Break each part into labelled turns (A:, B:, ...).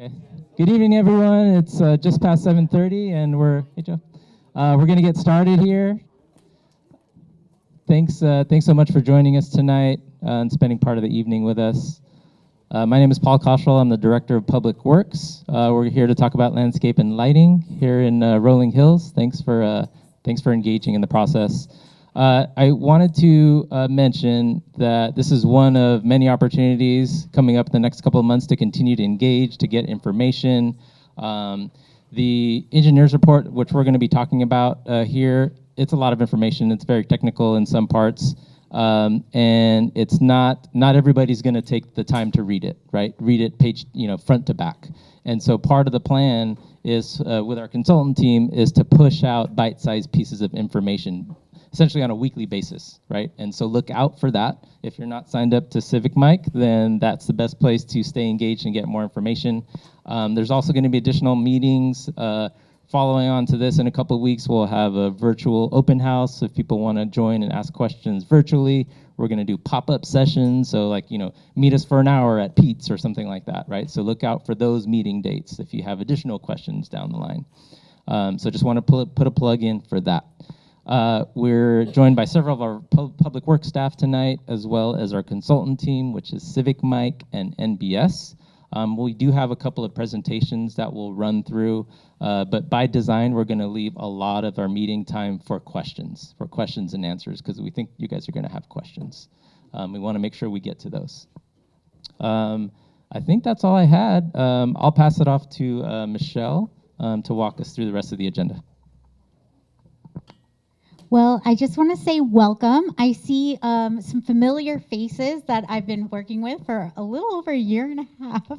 A: Okay. Good evening, everyone. It's just past 7:30, and hey Joe, we're going to get started here. Thanks so much for joining us tonight and spending part of the evening with us. My name is Paul Koschel. I'm the Director of Public Works. We're here to talk about landscape and lighting here in Rolling Hills. Thanks for engaging in the process. I wanted to mention that this is one of many opportunities coming up in the next couple of months to continue to engage, to get information. The engineer's report, which we're going to be talking about here, it's a lot of information. It's very technical in some parts, and it's not everybody's going to take the time to read it, right? Read it page, front to back. And so part of the plan is with our consultant team is to push out bite-sized pieces of information, essentially on a weekly basis, right? And so look out for that. If you're not signed up to Civic Mic, then that's the best place to stay engaged and get more information. There's also going to be additional meetings. Following on to this, in a couple of weeks, we'll have a virtual open house. If people want to join and ask questions virtually, we're going to do pop-up sessions. So meet us for an hour at Pete's or something like that, right? So look out for those meeting dates if you have additional questions down the line. So just want to put a plug in for that. We're joined by several of our public works staff tonight, as well as our consultant team, which is Civic Mic and NBS. We do have a couple of presentations that we'll run through, but by design, we're going to leave a lot of our meeting time for questions and answers, because we think you guys are going to have questions. We want to make sure we get to those. I think that's all I had. I'll pass it off to Michelle to walk us through the rest of the agenda.
B: Well, I just want to say welcome. I see some familiar faces that I've been working with for a little over a year and a half.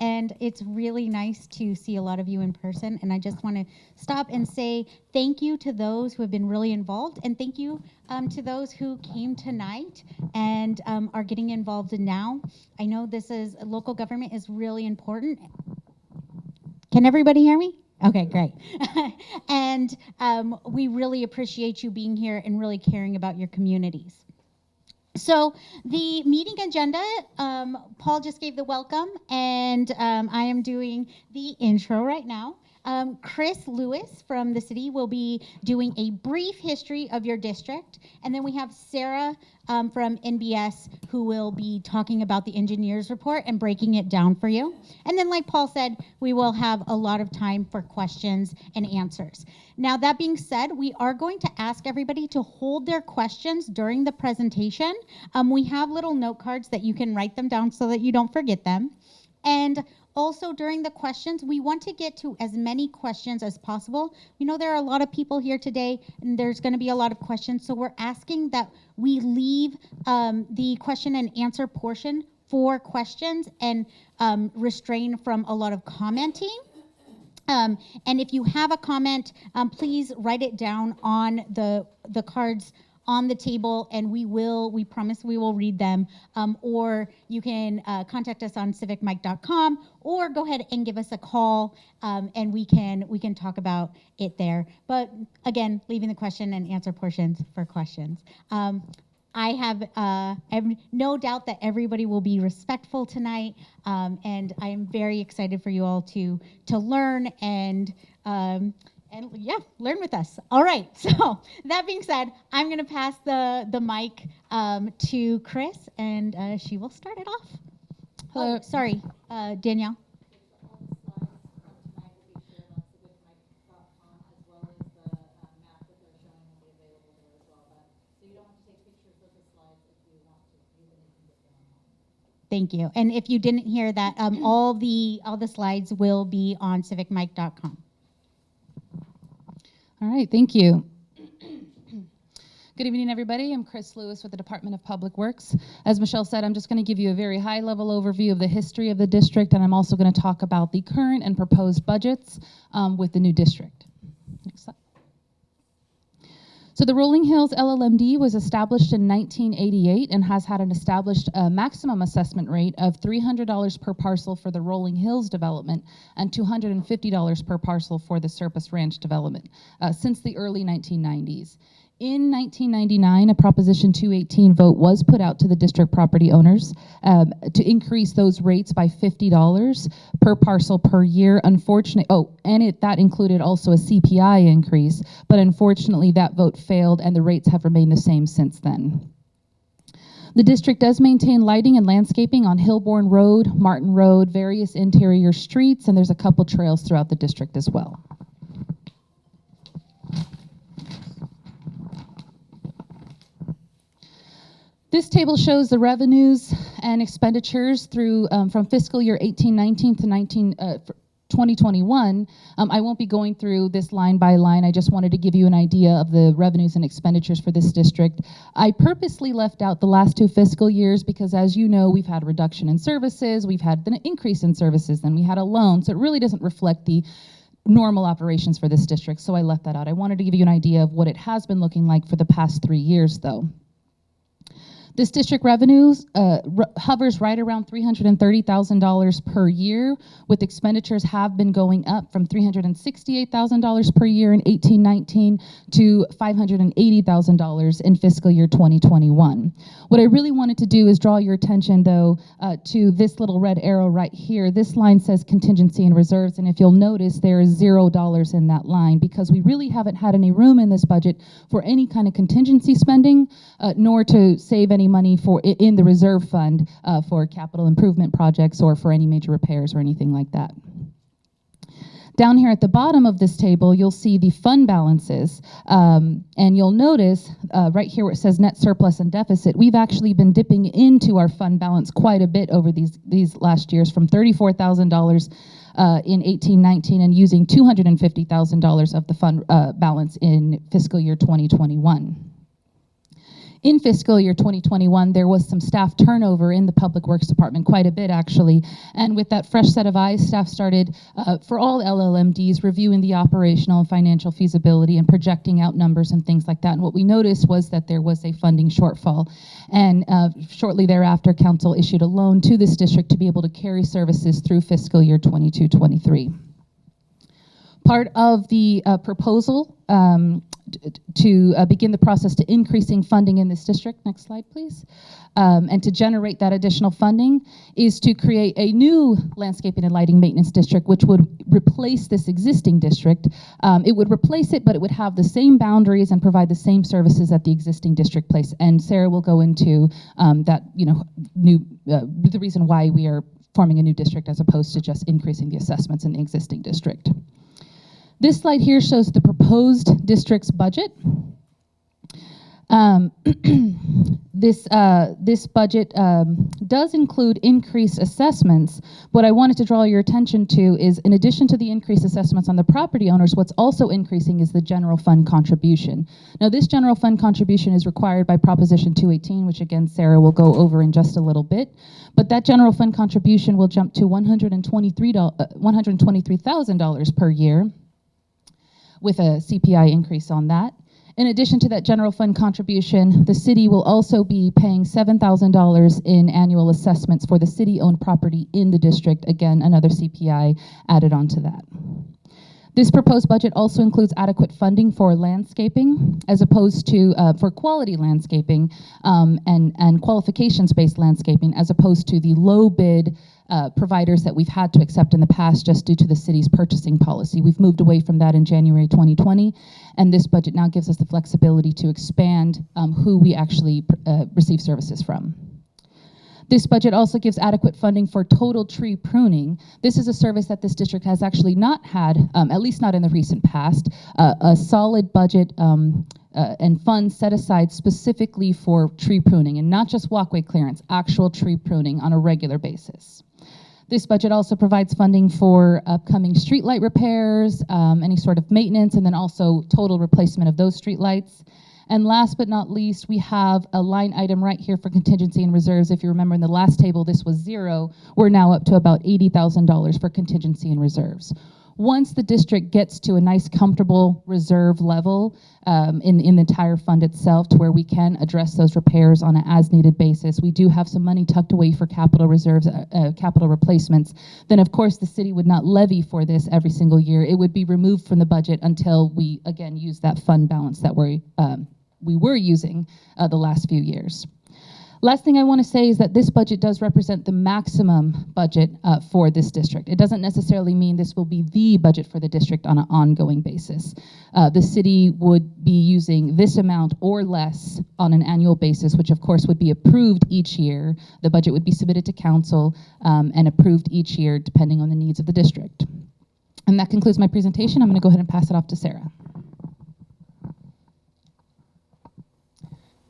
B: And it's really nice to see a lot of you in person. And I just want to stop and say thank you to those who have been really involved. And thank you to those who came tonight and are getting involved now. I know local government is really important. Can everybody hear me? Okay, great. And we really appreciate you being here and really caring about your communities. So the meeting agenda, Paul just gave the welcome, and I am doing the intro right now. Chris Lewis from the city will be doing a brief history of your district. And then we have Sarah from NBS who will be talking about the engineer's report and breaking it down for you. And then like Paul said, we will have a lot of time for questions and answers. Now that being said, we are going to ask everybody to hold their questions during the presentation. We have little note cards that you can write them down so that you don't forget them. And also, during the questions, we want to get to as many questions as possible. We know there are a lot of people here today, and there's going to be a lot of questions, so we're asking that we leave the question and answer portion for questions and restrain from a lot of commenting. And if you have a comment, please write it down on the cards on the table, and we promise we will read them, or you can contact us on civicmic.com, or go ahead and give us a call, and we can talk about it there. But again, leaving the question and answer portions for questions. I have no doubt that everybody will be respectful tonight, and I am very excited for you all to learn and learn with us. All right, so that being said, I'm going to pass the mic to Chris, and she will start it off. Hello. Oh, sorry, Danielle. Thank you. And if you didn't hear that, all the slides will be on civicmic.com.
C: All right, thank you. Good evening, everybody. I'm Chris Lewis with the Department of Public Works. As Michelle said, I'm just going to give you a very high-level overview of the history of the district, and I'm also going to talk about the current and proposed budgets with the new district. Next slide. So the Rolling Hills LLMD was established in 1988 and has had an established maximum assessment rate of $300 per parcel for the Rolling Hills development and $250 per parcel for the Surface Ranch development since the early 1990s. In 1999, a Proposition 218 vote was put out to the district property owners to increase those rates by $50 per parcel per year. Unfortunately, that included also a CPI increase, but unfortunately that vote failed and the rates have remained the same since then. The district does maintain lighting and landscaping on Hillborn Road, Martin Road, various interior streets, and there's a couple trails throughout the district as well. This table shows the revenues and expenditures through from fiscal year 18-19 to 2021. I won't be going through this line by line. I just wanted to give you an idea of the revenues and expenditures for this district. I purposely left out the last 2 fiscal years because, as you know, we've had a reduction in services, we've had an increase in services, then we had a loan, so it really doesn't reflect the normal operations for this district, so I left that out. I wanted to give you an idea of what it has been looking like for the past 3 years, though. This district revenues hovers right around $330,000 per year, with expenditures have been going up from $368,000 per year in 18-19 to $580,000 in fiscal year 2021. What I really wanted to do is draw your attention, though, to this little red arrow right here. This line says contingency and reserves, and if you'll notice, there is $0 in that line because we really haven't had any room in this budget for any kind of contingency spending, nor to save any money in the reserve fund for capital improvement projects or for any major repairs or anything like that. Down here at the bottom of this table, you'll see the fund balances, and you'll notice right here where it says net surplus and deficit, we've actually been dipping into our fund balance quite a bit over these last years, from $34,000 in 18-19 and using $250,000 of the fund balance in fiscal year 2021. In fiscal year 2021, there was some staff turnover in the Public Works Department, quite a bit actually, and with that fresh set of eyes, staff started, for all LLMDs, reviewing the operational and financial feasibility and projecting out numbers and things like that, and what we noticed was that there was a funding shortfall, and shortly thereafter, Council issued a loan to this district to be able to carry services through fiscal year 22-23. Part of the proposal to begin the process to increasing funding in this district, next slide please, and to generate that additional funding is to create a new landscaping and lighting maintenance district which would replace this existing district. It would replace it, but it would have the same boundaries and provide the same services at the existing district place, and Sarah will go into that, the reason why we are forming a new district as opposed to just increasing the assessments in the existing district. This slide here shows the proposed district's budget. This budget does include increased assessments. What I wanted to draw your attention to is, in addition to the increased assessments on the property owners, what's also increasing is the general fund contribution. Now, this general fund contribution is required by Proposition 218, which again, Sarah will go over in just a little bit. But that general fund contribution will jump to $123,000 per year, with a CPI increase on that. In addition to that general fund contribution, the city will also be paying $7,000 in annual assessments for the city-owned property in the district. Again, another CPI added onto that. This proposed budget also includes adequate funding for landscaping, as opposed to for quality landscaping and qualifications-based landscaping, as opposed to the low bid providers that we've had to accept in the past just due to the city's purchasing policy. We've moved away from that in January 2020, and this budget now gives us the flexibility to expand who we actually receive services from. This budget also gives adequate funding for total tree pruning. This is a service that this district has actually not had, at least not in the recent past, a solid budget and funds set aside specifically for tree pruning, and not just walkway clearance, actual tree pruning on a regular basis. This budget also provides funding for upcoming streetlight repairs, any sort of maintenance, and then also total replacement of those streetlights. And last but not least, we have a line item right here for contingency and reserves. If you remember in the last table, this was $0. We're now up to about $80,000 for contingency and reserves. Once the district gets to a nice, comfortable reserve level in the entire fund itself, to where we can address those repairs on an as-needed basis, we do have some money tucked away for capital reserves, capital replacements. Then, of course, the city would not levy for this every single year. It would be removed from the budget until we, again, use that fund balance that we we were using the last few years. Last thing I want to say is that this budget does represent the maximum budget for this district. It doesn't necessarily mean this will be the budget for the district on an ongoing basis. The city would be using this amount or less on an annual basis, which of course would be approved each year. The budget would be submitted to council and approved each year depending on the needs of the district. And that concludes my presentation. I'm going to go ahead and pass it off to Sarah.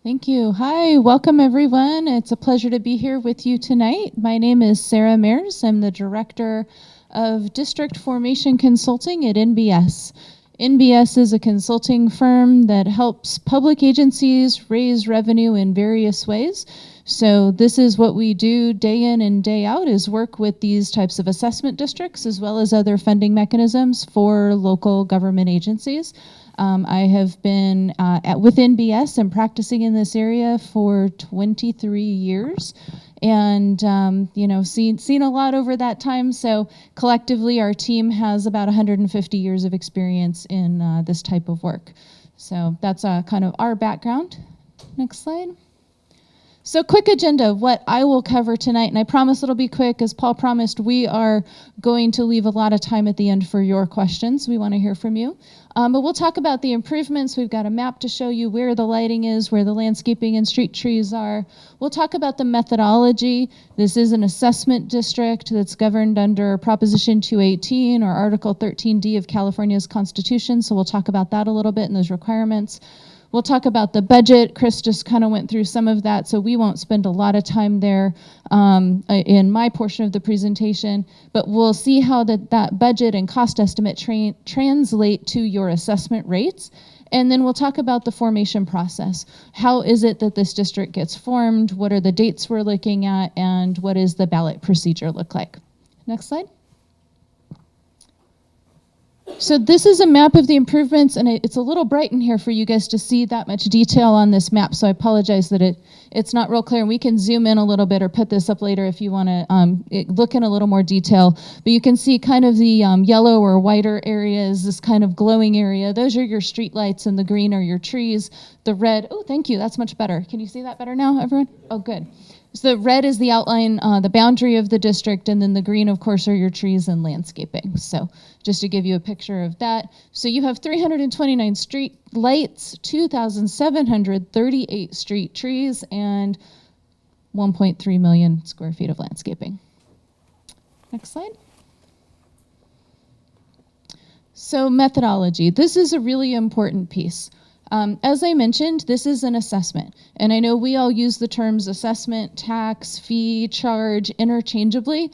D: Thank you. Hi, welcome everyone. It's a pleasure to be here with you tonight. My name is Sarah Mears. I'm the Director of District Formation Consulting at NBS. NBS is a consulting firm that helps public agencies raise revenue in various ways. So this is what we do day in and day out, is work with these types of assessment districts as well as other funding mechanisms for local government agencies. I have been with NBS and practicing in this area for 23 years, and seen a lot over that time. So collectively, our team has about 150 years of experience in this type of work. So that's kind of our background. Next slide. So quick agenda of what I will cover tonight, and I promise it'll be quick. As Paul promised, we are going to leave a lot of time at the end for your questions. We want to hear from you. But we'll talk about the improvements. We've got a map to show you where the lighting is, where the landscaping and street trees are. We'll talk about the methodology. This is an assessment district that's governed under Proposition 218 or Article 13D of California's Constitution. So we'll talk about that a little bit and those requirements. We'll talk about the budget. Chris just kind of went through some of that, so we won't spend a lot of time there in my portion of the presentation, but we'll see how that budget and cost estimate translate to your assessment rates. And then we'll talk about the formation process. How is it that this district gets formed? What are the dates we're looking at? And what does the ballot procedure look like? Next slide. So this is a map of the improvements, and it's a little bright in here for you guys to see that much detail on this map, so I apologize that it's not real clear. And we can zoom in a little bit or put this up later if you want to look in a little more detail. But you can see kind of the yellow or whiter areas, this kind of glowing area. Those are your street lights, and the green are your trees. The red, oh, thank you, that's much better. Can you see that better now, everyone? Oh, good. So the red is the outline, the boundary of the district, and then the green, of course, are your trees and landscaping. So just to give you a picture of that. So you have 329 street lights, 2,738 street trees, and 1.3 million square feet of landscaping. Next slide. So methodology. This is a really important piece. As I mentioned, this is an assessment, and I know we all use the terms assessment, tax, fee, charge interchangeably,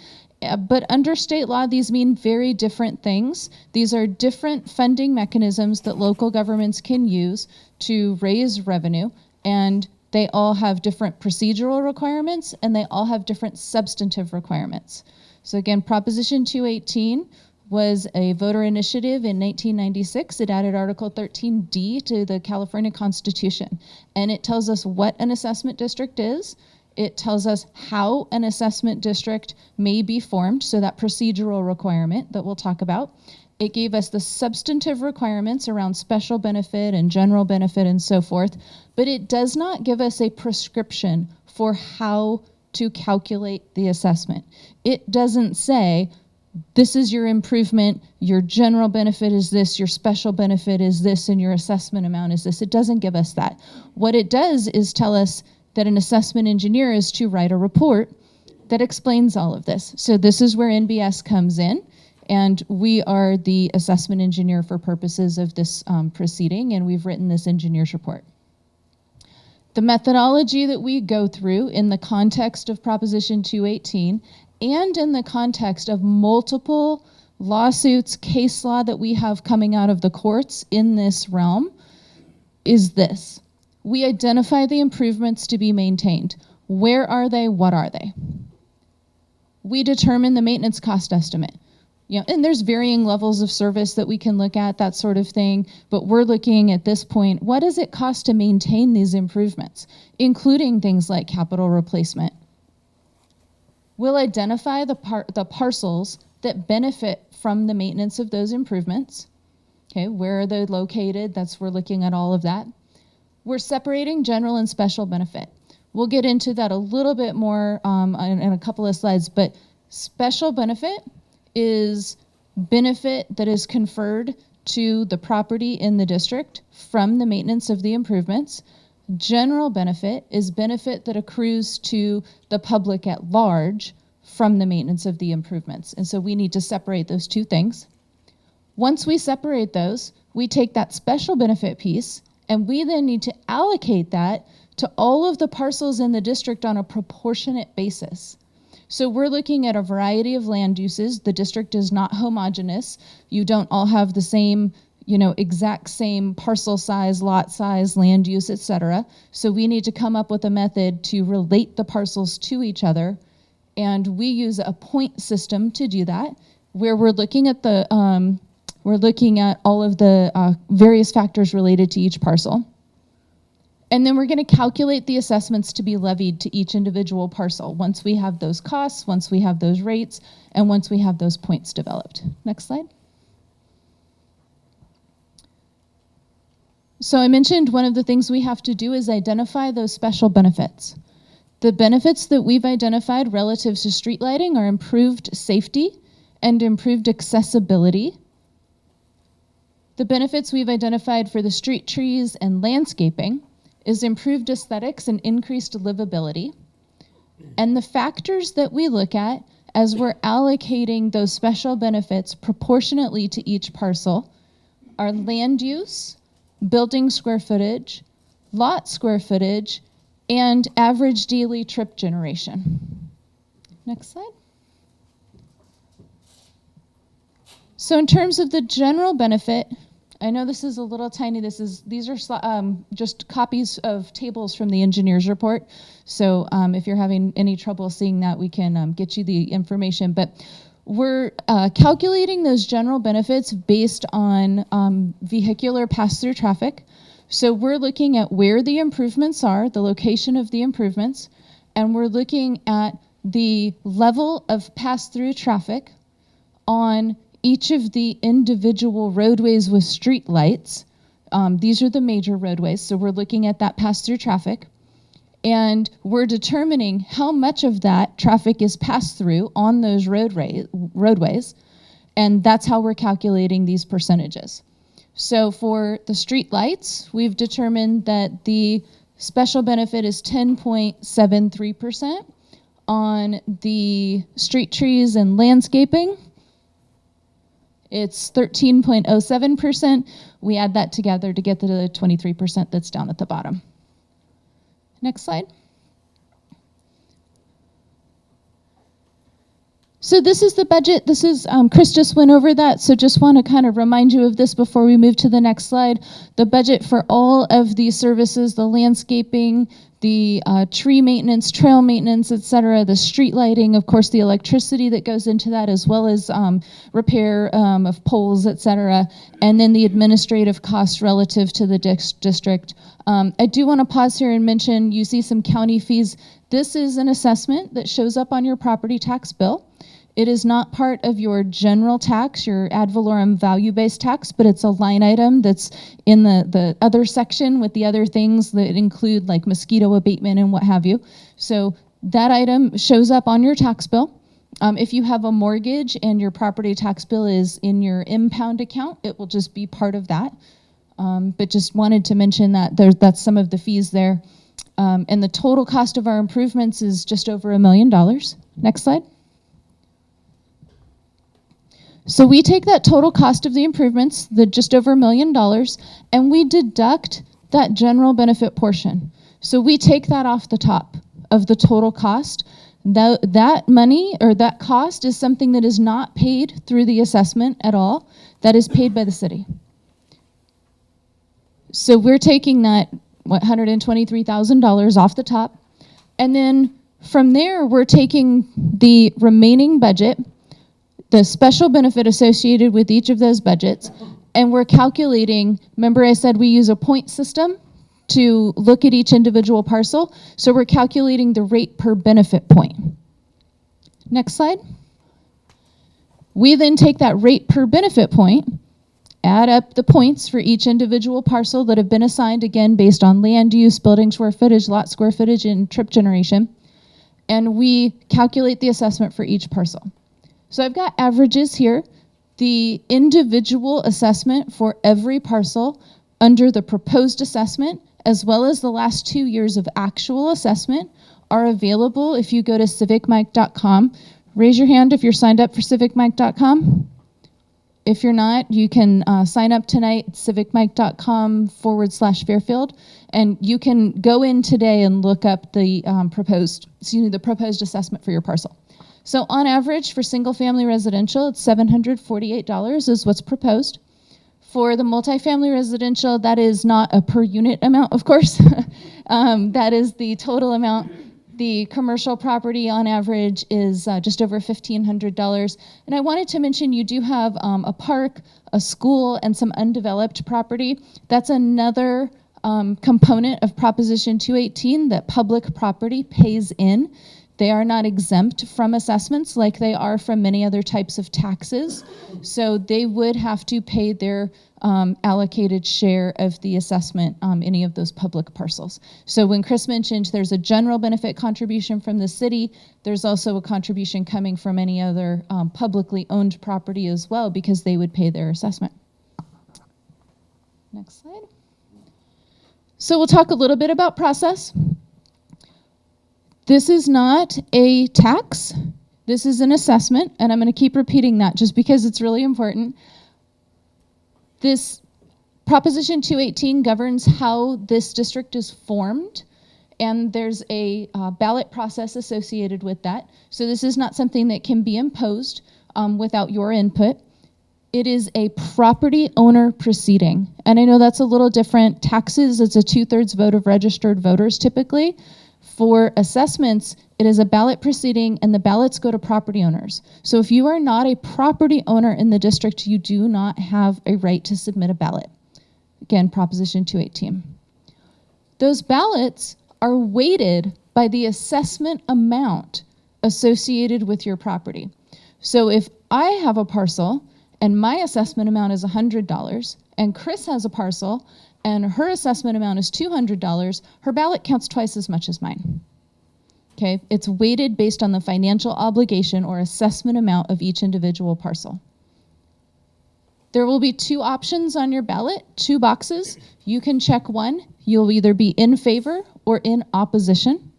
D: but under state law, these mean very different things. These are different funding mechanisms that local governments can use to raise revenue, and they all have different procedural requirements, and they all have different substantive requirements. So again, Proposition 218 was a voter initiative in 1996. It added Article 13D to the California Constitution. And it tells us what an assessment district is. It tells us how an assessment district may be formed, so that procedural requirement that we'll talk about. It gave us the substantive requirements around special benefit and general benefit and so forth, but it does not give us a prescription for how to calculate the assessment. It doesn't say, this is your improvement, your general benefit is this, your special benefit is this, and your assessment amount is this. It doesn't give us that. What it does is tell us that an assessment engineer is to write a report that explains all of this. So this is where NBS comes in, and we are the assessment engineer for purposes of this proceeding, and we've written this engineer's report. The methodology that we go through in the context of Proposition 218 and in the context of multiple lawsuits, case law that we have coming out of the courts in this realm is this. We identify the improvements to be maintained. Where are they? What are they? We determine the maintenance cost estimate. And there's varying levels of service that we can look at, that sort of thing, but we're looking at this point, what does it cost to maintain these improvements, including things like capital replacement? We'll identify the parcels that benefit from the maintenance of those improvements. Okay, where are they located? We're looking at all of that. we're separating general and special benefit. We'll get into that a little bit more in a couple of slides, but special benefit is benefit that is conferred to the property in the district from the maintenance of the improvements. General benefit is benefit that accrues to the public at large from the maintenance of the improvements. And so we need to separate those two things. Once we separate those, we take that special benefit piece and we then need to allocate that to all of the parcels in the district on a proportionate basis. So we're looking at a variety of land uses. The district is not homogeneous. You don't all have the same, exact same parcel size, lot size, land use, etc. So we need to come up with a method to relate the parcels to each other. And we use a point system to do that, where we're looking at all of the various factors related to each parcel. And then we're going to calculate the assessments to be levied to each individual parcel once we have those costs, once we have those rates, and once we have those points developed. Next slide. So I mentioned one of the things we have to do is identify those special benefits. The benefits that we've identified relative to street lighting are improved safety and improved accessibility. The benefits we've identified for the street trees and landscaping is improved aesthetics and increased livability. And the factors that we look at as we're allocating those special benefits proportionately to each parcel are land use, building square footage, lot square footage, and average daily trip generation. Next slide. So in terms of the general benefit, I know this is a little tiny. These are just copies of tables from the engineer's report. So if you're having any trouble seeing that, we can get you the information. But we're calculating those general benefits based on vehicular pass-through traffic. So we're looking at where the improvements are, the location of the improvements, and we're looking at the level of pass-through traffic on each of the individual roadways with street lights. These are the major roadways, so we're looking at that pass-through traffic. And we're determining how much of that traffic is passed through on those roadways, and that's how we're calculating these percentages. So for the street lights, we've determined that the special benefit is 10.73%. On the street trees and landscaping, it's 13.07%. We add that together to get to the 23% that's down at the bottom. Next slide. So this is the budget. This is, Chris just went over that, so just want to kind of remind you of this before we move to the next slide. The budget for all of these services, the landscaping, the tree maintenance, trail maintenance, et cetera, the street lighting, of course, the electricity that goes into that, as well as repair of poles, et cetera, and then the administrative costs relative to the district. I do want to pause here and mention, you see some county fees. This is an assessment that shows up on your property tax bill. It is not part of your general tax, your ad valorem value-based tax, but it's a line item that's in the other section with the other things that include like mosquito abatement and what have you. So that item shows up on your tax bill. If you have a mortgage and your property tax bill is in your impound account, it will just be part of that. But just wanted to mention that that's some of the fees there. And the total cost of our improvements is just over $1 million. Next slide. So we take that total cost of the improvements, the just over $1 million, and we deduct that general benefit portion. So we take that off the top of the total cost. That money or that cost is something that is not paid through the assessment at all. That is paid by the city. So we're taking that $123,000 off the top, and then from there we're taking the remaining budget, the special benefit associated with each of those budgets, and we're calculating, remember I said we use a point system to look at each individual parcel, so we're calculating the rate per benefit point. Next slide. We then take that rate per benefit point add up the points for each individual parcel that have been assigned, again, based on land use, building square footage, lot square footage, and trip generation. And we calculate the assessment for each parcel. So I've got averages here. The individual assessment for every parcel under the proposed assessment, as well as the last 2 years of actual assessment, are available if you go to civicmike.com. Raise your hand if you're signed up for civicmike.com. If you're not, you can sign up tonight at civicmike.com/Fairfield, and you can go in today and look up the proposed assessment for your parcel. So on average for single family residential, it's $748 is what's proposed. For the multifamily residential, that is not a per unit amount, of course. That is the total amount. The commercial property on average is just over $1,500. And I wanted to mention you do have a park, a school, and some undeveloped property. That's another component of Proposition 218 that public property pays in. They are not exempt from assessments like they are from many other types of taxes. So they would have to pay their allocated share of the assessment, any of those public parcels. So when Chris mentioned there's a general benefit contribution from the city, there's also a contribution coming from any other publicly owned property as well, because they would pay their assessment. Next slide. So we'll talk a little bit about process. This is not a tax. This is an assessment, and I'm going to keep repeating that just because it's really important. This Proposition 218 governs how this district is formed, and there's a ballot process associated with that. So this is not something that can be imposed without your input. It is a property owner proceeding, and I know that's a little different. Taxes, it's a 2/3 vote of registered voters typically. For assessments, it is a ballot proceeding, and the ballots go to property owners. So if you are not a property owner in the district, you do not have a right to submit a ballot. Again, Proposition 218. Those ballots are weighted by the assessment amount associated with your property. So if I have a parcel and my assessment amount is $100, and Chris has a parcel and her assessment amount is $200, her ballot counts twice as much as mine. Okay, it's weighted based on the financial obligation or assessment amount of each individual parcel. There will be 2 options on your ballot, 2 boxes. You can check one. You'll either be in favor or in opposition.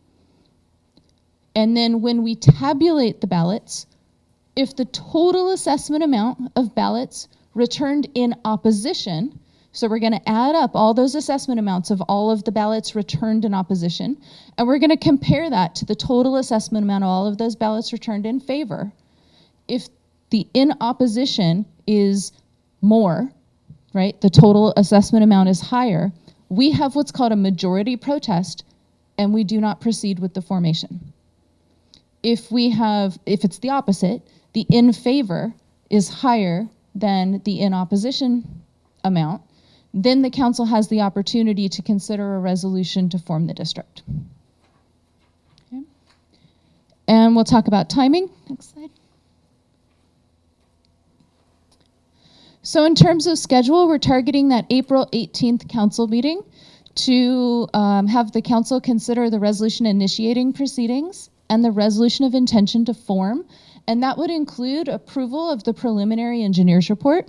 D: And then when we tabulate the ballots, if the total assessment amount of ballots returned in opposition, so we're going to add up all those assessment amounts of all of the ballots returned in opposition, and we're going to compare that to the total assessment amount of all of those ballots returned in favor. If the in opposition is more, right, the total assessment amount is higher, we have what's called a majority protest, and we do not proceed with the formation. If it's the opposite, the in favor is higher than the in opposition amount, then the council has the opportunity to consider a resolution to form the district. Okay. And we'll talk about timing. Next slide. So in terms of schedule, we're targeting that April 18th council meeting to have the council consider the resolution initiating proceedings and the resolution of intention to form. And that would include approval of the preliminary engineer's report.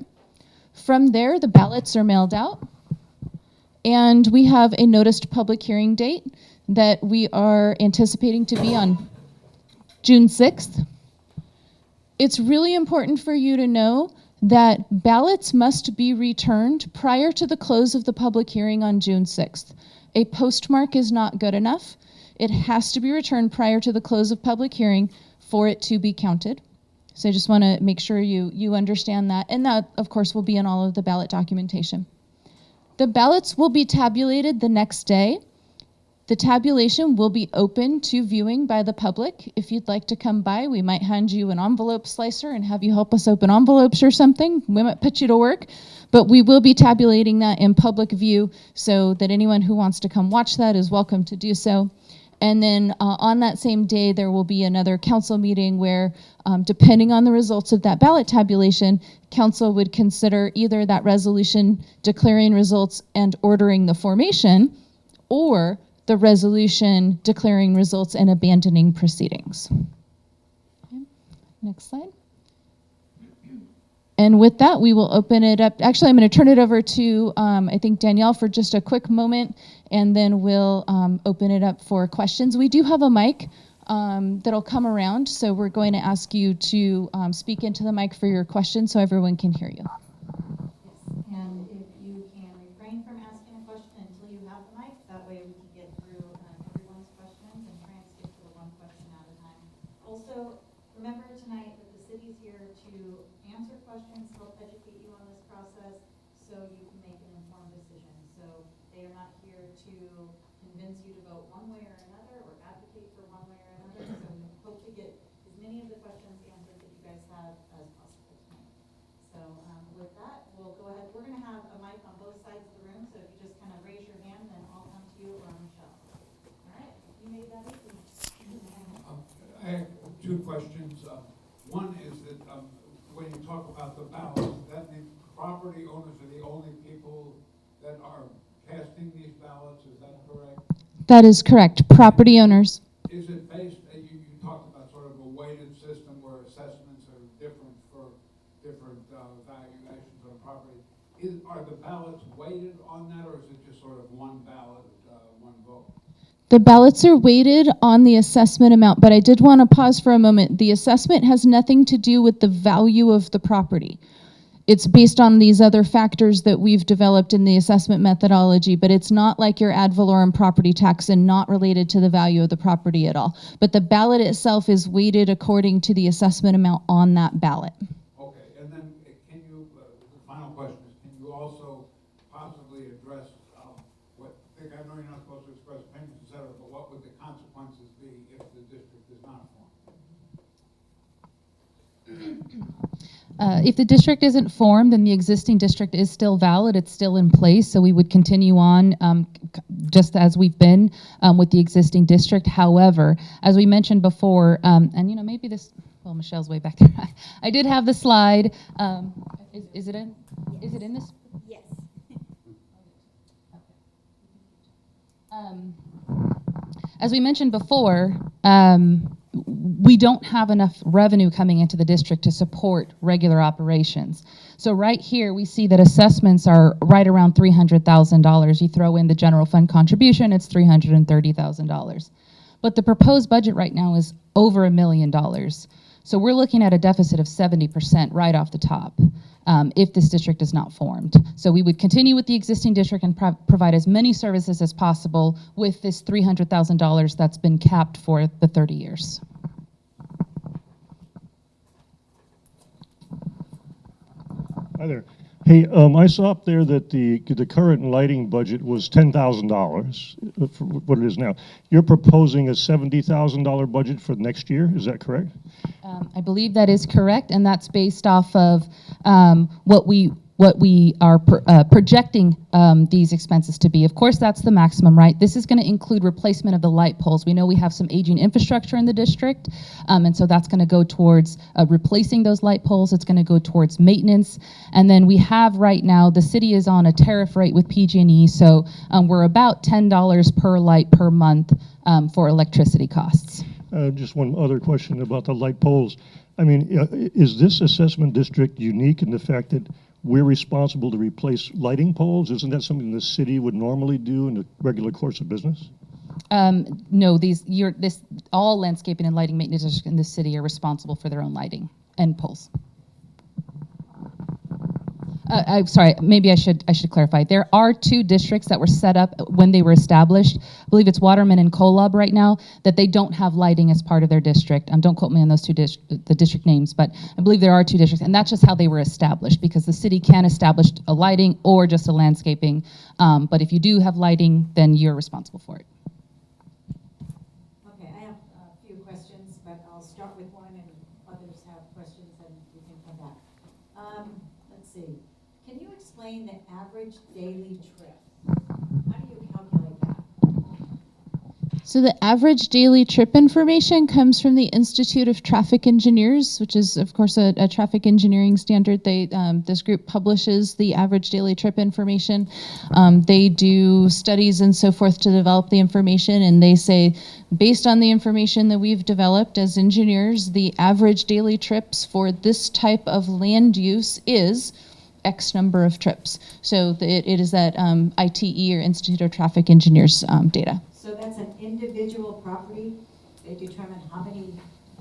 D: From there, the ballots are mailed out, and we have a noticed public hearing date that we are anticipating to be on June 6th. It's really important for you to know that ballots must be returned prior to the close of the public hearing on June 6th. A postmark is not good enough. It has to be returned prior to the close of public hearing for it to be counted. So I just want to make sure you understand that. And that, of course, will be in all of the ballot documentation. The ballots will be tabulated the next day. The tabulation will be open to viewing by the public. If you'd like to come by, we might hand you an envelope slicer and have you help us open envelopes or something. We might put you to work. But we will be tabulating that in public view so that anyone who wants to come watch that is welcome to do so. And then on that same day, there will be another council meeting where, depending on the results of that ballot tabulation, council would consider either that resolution declaring results and ordering the formation, or the resolution declaring results and abandoning proceedings. Okay. Next slide. And with that, we will open it up. Actually, I'm going to turn it over to, I think, Danielle for just a quick moment, and then we'll open it up for questions. We do have a mic that'll come around, so we're going to ask you to speak into the mic for your question so everyone can hear you.
B: Yes, and if you can refrain from asking a question until you have the mic, that way we can get through everyone's questions and try and stick to the one question at a time. Also, remember tonight that the city's here to answer questions, help educate you on this process so you can make an informed decision. So they are not here to convince you to vote one way or another or advocate for one way or another. So we hope to get as many of the questions answered that you guys have as possible tonight. So with that, we'll go ahead. We're going to have a mic on both sides of the room. So if you just kind of raise your hand, then I'll come to you or Michelle. All right, you made that easy.
E: I have two questions. One is that when you talk about the ballots, that means property owners are the only people that are casting these ballots. Is that correct?
D: That is correct. Property owners.
E: Is it based, you talked about sort of a weighted system where assessments are different for different valuations of property. Are the ballots weighted on that, or is it just sort of one ballot, one vote?
D: The ballots are weighted on the assessment amount, but I did want to pause for a moment. The assessment has nothing to do with the value of the property. It's based on these other factors that we've developed in the assessment methodology, but it's not like your ad valorem property tax and not related to the value of the property at all. But the ballot itself is weighted according to the assessment amount on that ballot.
E: Okay, and then can you, the final question is, can you also possibly address I know you're not supposed to express opinions, et cetera, but what would the consequences be if the district is not formed?
C: If the district isn't formed, then the existing district is still valid. It's still in place, so we would continue on just as we've been with the existing district. However, as we mentioned before, and you know, maybe this, well, Michelle's way back there. I did have the slide. Is it in? Yes. Is it in this?
B: Yes.
C: As we mentioned before, we don't have enough revenue coming into the district to support regular operations. So right here, we see that assessments are right around $300,000. You throw in the general fund contribution, it's $330,000. But the proposed budget right now is over $1 million. So we're looking at a deficit of 70% right off the top if this district is not formed. So we would continue with the existing district and provide as many services as possible with this $300,000 that's been capped for the 30 years.
F: Hi there. Hey, I saw up there that the current lighting budget was $10,000 for what it is now. You're proposing a $70,000 budget for next year. Is that correct?
C: I believe that is correct, and that's based off of what we are projecting these expenses to be. Of course, that's the maximum, right? This is going to include replacement of the light poles. We know we have some aging infrastructure in the district, and so that's going to go towards replacing those light poles. It's going to go towards maintenance, and then we have right now, the city is on a tariff rate with PG&E, so we're about $10 per light per month for electricity costs.
F: Just one other question about the light poles. I mean, is this assessment district unique in the fact that we're responsible to replace lighting poles? Isn't that something the city would normally do in the regular course of business?
C: No, all landscaping and lighting maintenance districts in the city are responsible for their own lighting and poles. I'm sorry, maybe I should clarify. There are two districts that were set up when they were established. I believe it's Waterman and Kolob right now, that they don't have lighting as part of their district. Don't quote me on those two the district names, but I believe there are two districts, and that's just how they were established, because the city can establish a lighting or just a landscaping. But if you do have lighting, then you're responsible for it.
G: Okay, I have a few questions, but I'll start with one, and others have questions, and we can come back. Let's see. Can you explain the average daily trip? How do you calculate that?
D: So the average daily trip information comes from the Institute of Traffic Engineers, which is, of course, a traffic engineering standard. This group publishes the average daily trip information. They do studies and so forth to develop the information, and they say, based on the information that we've developed as engineers, the average daily trips for this type of land use is X number of trips. So it is that ITE, or Institute of Traffic Engineers, data.
G: So that's an individual property? They determine how many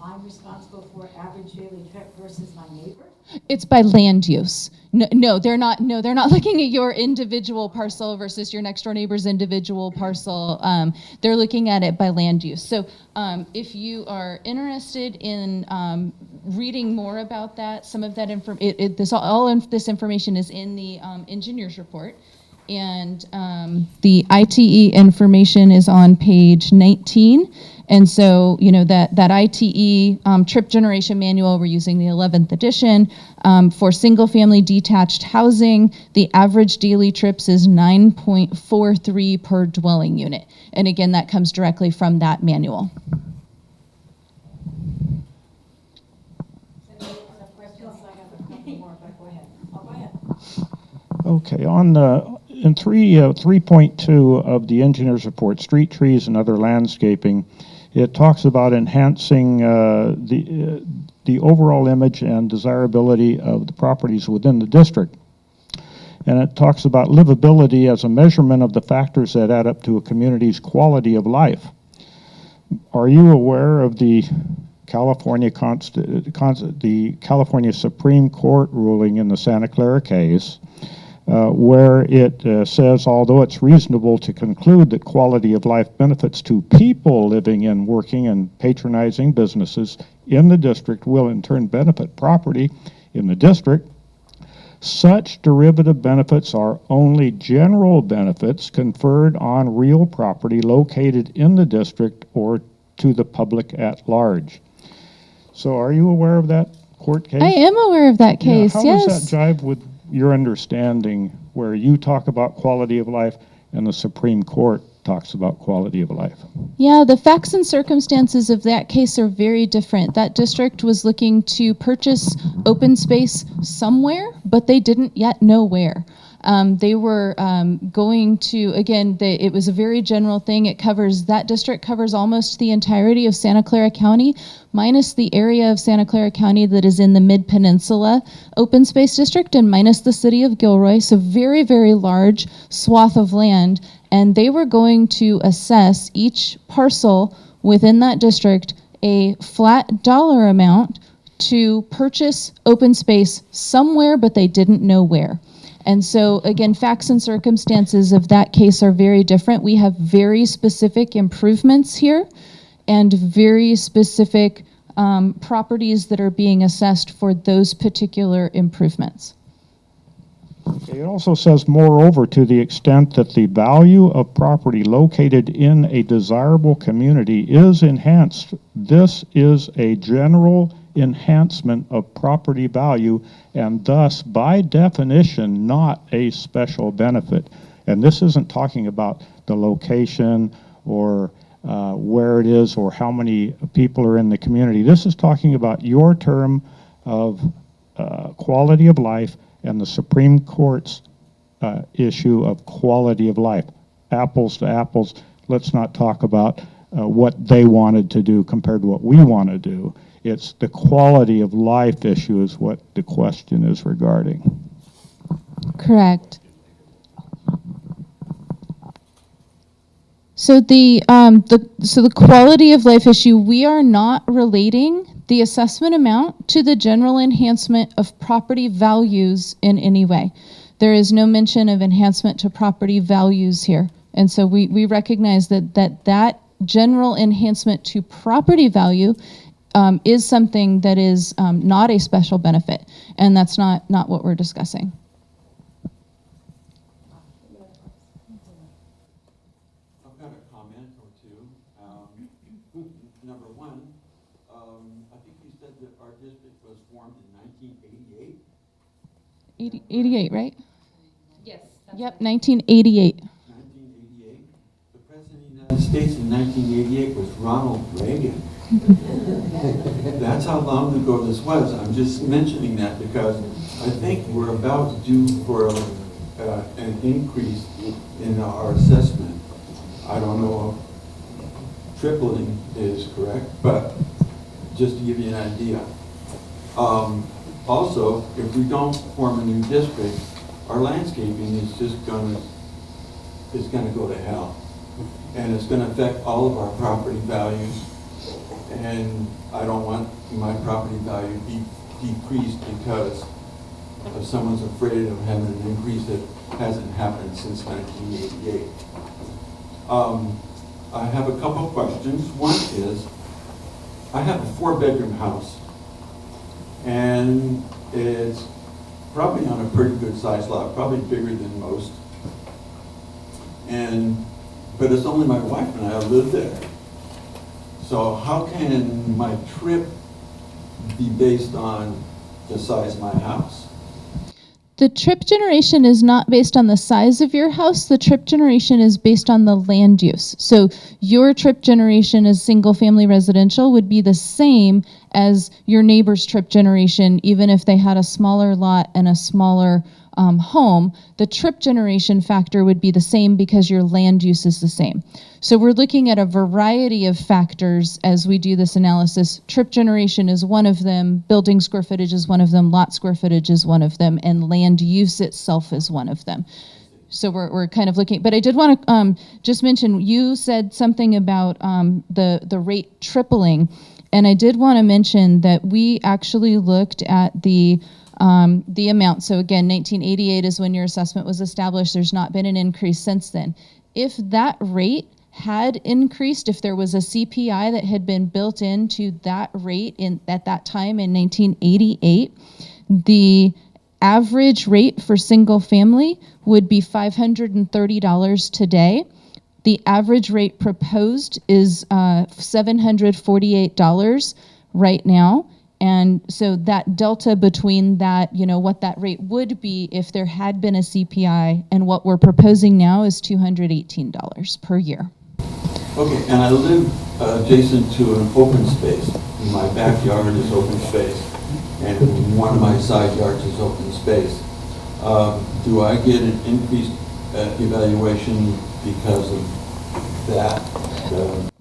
G: I'm responsible for average daily trip versus my neighbor?
D: It's by land use. No, they're not. No, they're not looking at your individual parcel versus your next door neighbor's individual parcel. They're looking at it by land use. So if you are interested in reading more about that, some of that this information is in the engineer's report. And the ITE information is on page 19. And so, that ITE trip generation manual, we're using the 11th edition. For single-family detached housing, the average daily trips is 9.43 per dwelling unit. And again, that comes directly from that manual.
G: Any other questions? I have a couple more, but go ahead. Go ahead.
H: Okay, in 3.2 of the engineer's report, street trees and other landscaping, it talks about enhancing the overall image and desirability of the properties within the district. And it talks about livability as a measurement of the factors that add up to a community's quality of life. Are you aware of the California Supreme Court ruling in the Santa Clara case, where it says, although it's reasonable to conclude that quality of life benefits to people living and working and patronizing businesses in the district will in turn benefit property in the district, such derivative benefits are only general benefits conferred on real property located in the district or to the public at large. So are you aware of that court case?
D: I am aware of that case,
H: How
D: yes.
H: does that jive with your understanding where you talk about quality of life and the Supreme Court talks about quality of life?
D: Yeah, the facts and circumstances of that case are very different. That district was looking to purchase open space somewhere, but they didn't yet know where. They were going to, again, it was a very general thing. That district covers almost the entirety of Santa Clara County, minus the area of Santa Clara County that is in the Mid-Peninsula Open Space District and minus the city of Gilroy, so very, very large swath of land. And they were going to assess each parcel within that district a flat dollar amount to purchase open space somewhere, but they didn't know where. And so, again, facts and circumstances of that case are very different. We have very specific improvements here and very specific properties that are being assessed for those particular improvements.
H: Okay, it also says, moreover, to the extent that the value of property located in a desirable community is enhanced, this is a general enhancement of property value and thus, by definition, not a special benefit. And this isn't talking about the location or where it is or how many people are in the community. This is talking about your term of quality of life and the Supreme Court's issue of quality of life. Apples to apples, let's not talk about what they wanted to do compared to what we want to do. It's the quality of life issue is what the question is regarding.
D: Correct. So the quality of life issue, we are not relating the assessment amount to the general enhancement of property values in any way. There is no mention of enhancement to property values here. And so we recognize that general enhancement to property value is something that is not a special benefit. And that's not what we're discussing.
I: I've got a comment or two. Number one, I think you said that our district was formed in 1988.
D: 88, right?
C: Yes.
D: Yep, 1988.
I: 1988. The President of the United States in 1988 was Ronald Reagan. That's how long ago this was. I'm just mentioning that because I think we're about due for an increase in our assessment. I don't know if tripling is correct, but just to give you an idea. Also, if we don't form a new district, our landscaping is just gonna go to hell. And it's gonna affect all of our property values. And I don't want my property value decreased because of someone's afraid of having an increase that hasn't happened since 1988. I have a couple of questions. One is, I have a 4-bedroom house, and it's probably on a pretty good sized lot, probably bigger than most. But it's only my wife and I live there. So how can my trip be based on the size of my house?
D: The trip generation is not based on the size of your house. The trip generation is based on the land use. So your trip generation as single family residential would be the same as your neighbor's trip generation, even if they had a smaller lot and a smaller home. The trip generation factor would be the same because your land use is the same. So we're looking at a variety of factors as we do this analysis. Trip generation is one of them, building square footage is one of them, lot square footage is one of them, and land use itself is one of them. So we're kind of looking, but I did want to just mention, you said something about the rate tripling, and I did want to mention that we actually looked at the amount. So again, 1988 is when your assessment was established. There's not been an increase since then. If that rate had increased, if there was a CPI that had been built into that rate at that time in 1988, the average rate for single family would be $530 today. The average rate proposed is $748 right now. And so that delta between that, what that rate would be if there had been a CPI and what we're proposing now is $218 per year.
I: Okay, and I live adjacent to an open space. My backyard is open space, and one of my side yards is open space. Do I get an increased evaluation because of that?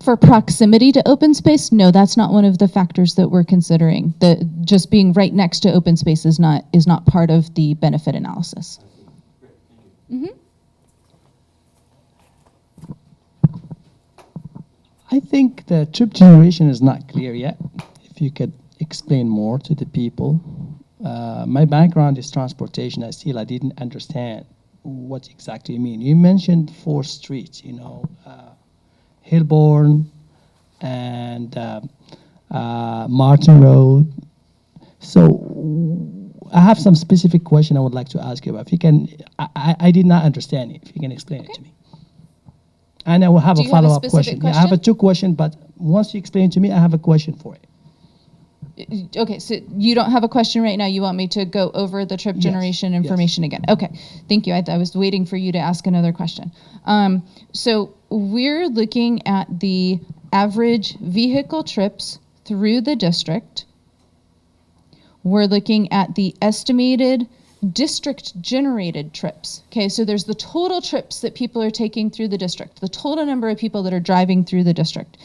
D: For proximity to open space, no, that's not one of the factors that we're considering. Just being right next to open space is not part of the benefit analysis.
I: Great, thank you.
D: Mm-hmm.
J: I think the trip generation is not clear yet. If you could explain more to the people. My background is transportation. I didn't understand what exactly you mean. You mentioned 4 streets, Hillborn and Martin Road. So I have some specific question I would like to ask you about. If you can, I did not understand it. If you can explain it to me. And I will have
D: Do
J: a
D: you have a
J: follow-up
D: specific
J: question. Yeah, I have a
D: question?
J: 2 questions, but once you explain it to me, I have a question for it.
D: Okay, so you don't have a question right now. You want me to go over the trip generation information again? Okay, thank you. I was waiting for you to ask another question. So we're looking at the average vehicle trips through the district. We're looking at the estimated district generated trips. Okay, so there's the total trips that people are taking through the district, the total number of people that are driving through the district.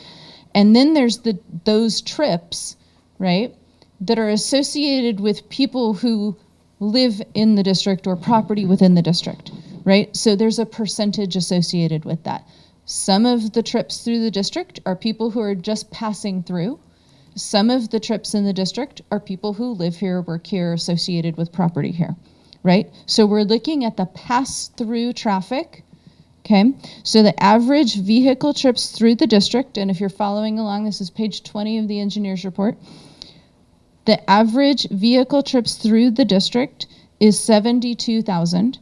D: And then there's those trips, right, that are associated with people who live in the district or property within the district, right? So there's a percentage associated with that. Some of the trips through the district are people who are just passing through. Some of the trips in the district are people who live here, work here, associated with property here, right? So we're looking at the pass-through traffic, okay? So the average vehicle trips through the district, and if you're following along, this is page 20 of the engineer's report. The average vehicle trips through the district is 72,000.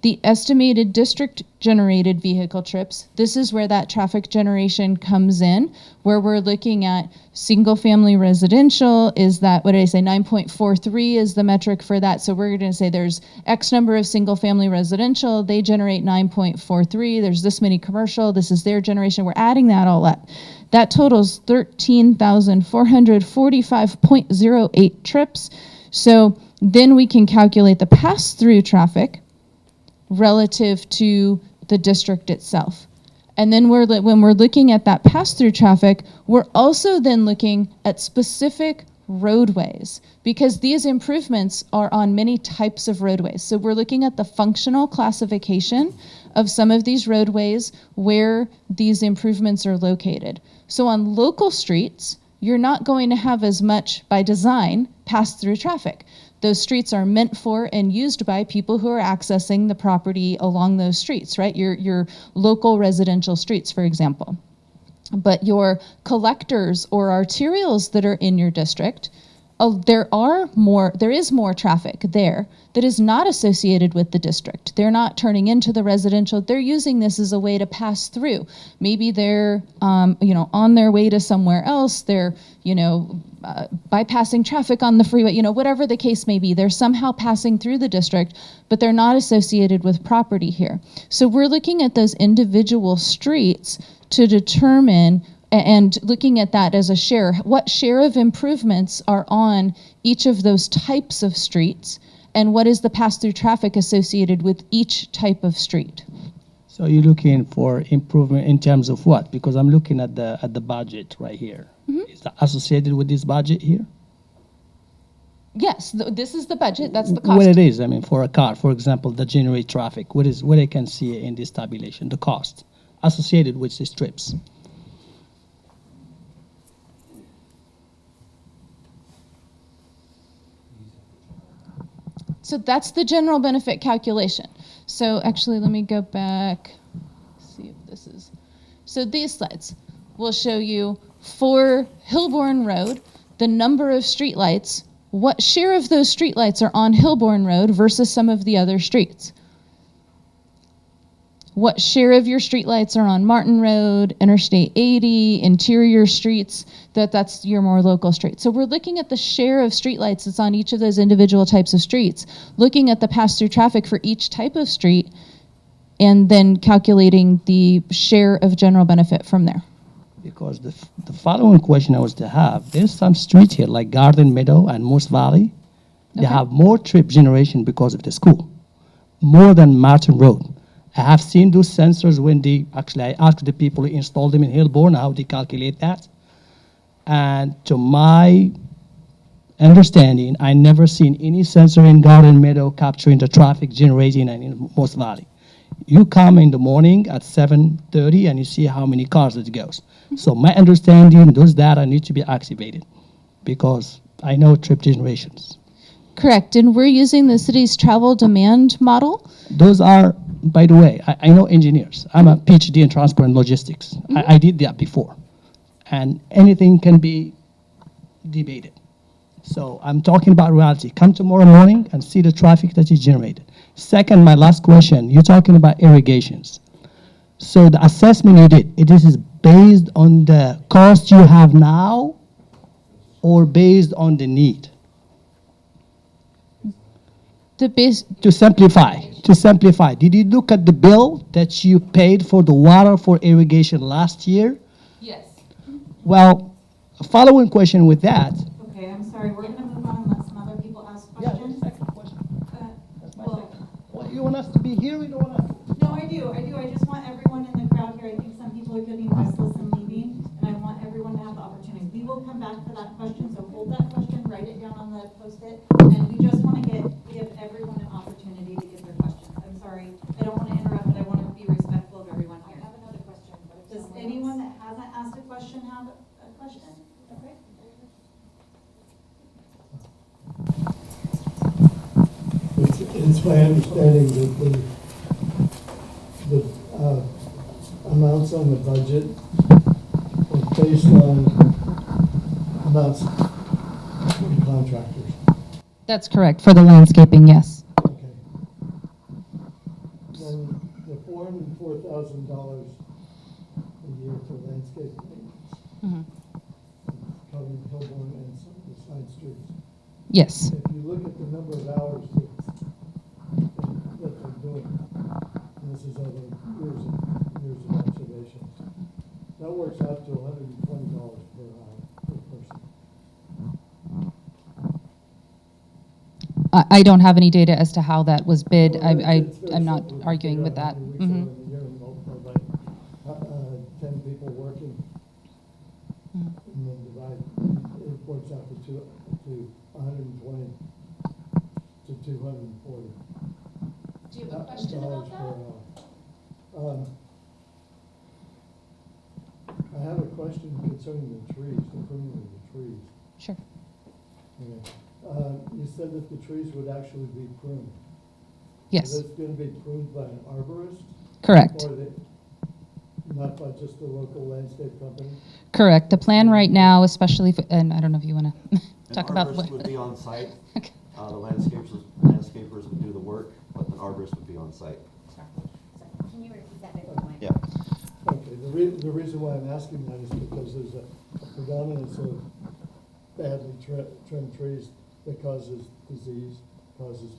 D: The estimated district-generated vehicle trips, this is where that traffic generation comes in, where we're looking at single-family residential. Is that, what did I say, 9.43 is the metric for that. So we're going to say there's X number of single-family residential, they generate 9.43, there's this many commercial, this is their generation. We're adding that all up. That totals 13,445.08 trips. So then we can calculate the pass-through traffic relative to the district itself. And then when we're looking at that pass-through traffic, we're also then looking at specific roadways, because these improvements are on many types of roadways. So we're looking at the functional classification of some of these roadways where these improvements are located. So on local streets, you're not going to have as much, by design, pass-through traffic. Those streets are meant for and used by people who are accessing the property along those streets, right? Your local residential streets, for example. But your collectors or arterials that are in your district, there is more traffic there that is not associated with the district. They're not turning into the residential. They're using this as a way to pass through. Maybe they're, on their way to somewhere else. They're, bypassing traffic on the freeway. Whatever the case may be, they're somehow passing through the district, but they're not associated with property here. So we're looking at those individual streets to determine, and looking at that as a share, what share of improvements are on each of those types of streets, and what is the pass-through traffic associated with each type of street.
J: So you're looking for improvement in terms of what? Because I'm looking at the budget right here.
D: Mm-hmm.
J: Is that associated with this budget here?
D: Yes, this is the budget, that's the cost.
J: What it is, for a car, for example, that generate traffic, what I can see in this tabulation, the cost associated with these trips.
D: So that's the general benefit calculation. So actually, let me go back, see if this is. So these slides will show you for Hillborn Road, the number of streetlights, what share of those streetlights are on Hillborn Road versus some of the other streets. What share of your streetlights are on Martin Road, Interstate 80, interior streets, that's your more local streets. So we're looking at the share of streetlights that's on each of those individual types of streets, looking at the pass-through traffic for each type of street, and then calculating the share of general benefit from there.
J: Because the following question I was to have, there's some street here like Garden Meadow and Moose Valley. They
D: Okay.
J: have more trip generation because of the school, more than Martin Road. I have seen those sensors when I asked the people who installed them in Hillborn how they calculate that. And to my understanding, I never seen any sensor in Garden Meadow capturing the traffic generating in Moose Valley. You come in the morning at 7:30 and you see how many cars it goes. So my understanding, those data need to be activated because I know trip generations.
D: Correct, and we're using the city's travel demand model.
J: Those are, by the way, I know engineers. I'm a PhD in transport and logistics. I did that before. And anything can be debated. So I'm talking about reality. Come tomorrow morning and see the traffic that is generated. Second, my last question, you're talking about irrigations. So the assessment you did, it is based on the cost you have now or based on the need? To simplify, did you look at the bill that you paid for the water for irrigation last year?
D: Yes.
J: Well, a following question with that.
G: Okay, I'm sorry, we're gonna move on and let some other people ask questions.
J: Well, you want us to be here? We don't want to.
G: No, I do. I just want everyone in the crowd here. I think some people are getting restless and leaving, and I want everyone to have the opportunity. We will come back to that question, so hold that question, write it down on the Post-it, and we just want to give everyone an opportunity to give their questions. I'm sorry, I don't want to interrupt, but I want to be respectful of everyone here. I have another question. Does anyone that hasn't asked a question have a question? Okay.
K: It's my understanding that the amounts on the budget are based on amounts from contractors.
C: That's correct, for the landscaping, yes.
K: Okay. $4,000 a year for landscape maintenance,
C: Mhm.
K: covering Hillborn and some of the side streets.
C: Yes.
K: If you look at the number of hours that they're doing, and this is over years of observations, that works out to $120 per hour per person.
C: I don't have any data as to how that was bid.
K: Well, it's very
C: I'm not
K: simple to
C: arguing
K: figure
C: with
K: out
C: that.
K: how many weeks
C: Mhm.
K: are in the year and multiply by 10 people working,
C: Mhm.
K: and then divide, it works out to 120 to 240.
D: Do you have a question about
K: dollars per
D: that?
K: hour. I have a question concerning the trees, the pruning of the trees.
C: Sure.
K: Okay. You said that the trees would actually be pruned.
C: Yes.
K: Is this going to be pruned by an arborist?
C: Correct.
K: Or not by just the local landscape company?
C: Correct. The plan right now, especially, and I don't know if you want to talk
L: An
C: about
L: arborist
C: what.
L: would be on site.
C: Okay.
L: The landscapers would do the work, but the arborist would be on site.
B: Can you repeat that? Bit
L: Yeah.
K: Okay, the reason why I'm asking that is because there's a predominance of badly trimmed trees that causes disease, causes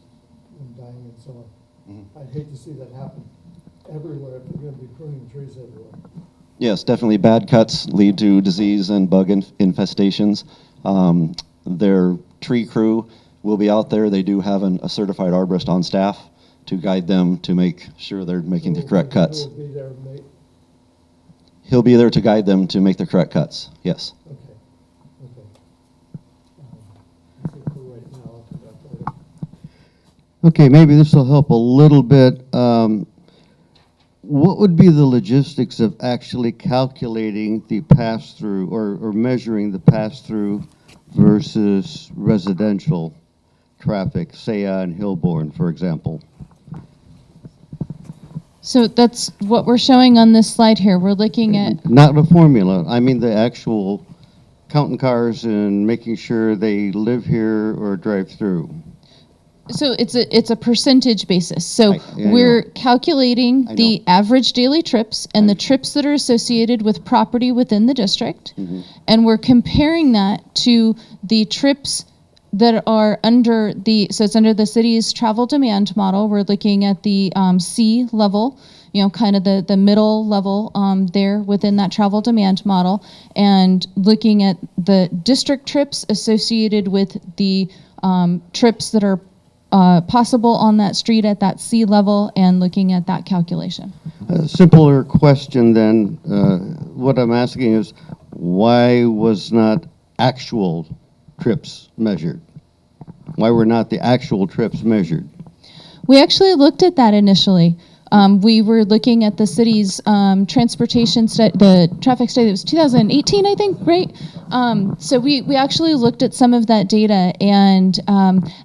K: them dying and so on.
L: Mhm.
K: I'd hate to see that happen everywhere if we're gonna be pruning trees everywhere.
M: Yes, definitely. Bad cuts lead to disease and bug infestations. Their tree crew will be out there. They do have a certified arborist on staff to guide them to make sure they're making the correct cuts.
K: Who will be there, mate?
M: He'll be there to guide them to make the correct cuts. Yes.
K: Okay, okay. That's it for right now, I'll come back later.
N: Okay, maybe this will help a little bit. What would be the logistics of actually calculating the pass-through or measuring the pass-through versus residential traffic, say on Hillborn, for example?
D: So that's what we're showing on this slide here. We're looking at,
N: Not a formula, I mean the actual counting cars and making sure they live here or drive through.
D: so it's a percentage basis. So
N: Yeah, I
D: we're
N: know.
D: calculating
N: I
D: the
N: know.
D: average daily trips and the trips that are associated with property within the district.
N: Mhm.
D: And we're comparing that to the trips that are under so it's under the city's travel demand model. We're looking at the C level, kind of the middle level there within that travel demand model, and looking at the district trips associated with the trips that are possible on that street at that C level, and looking at that calculation.
N: A simpler question then, what I'm asking is, why was not actual trips measured? Why were not the actual trips measured?
D: We actually looked at that initially. We were looking at the city's transportation study, the traffic study that was 2018, I think, right? So we actually looked at some of that data, and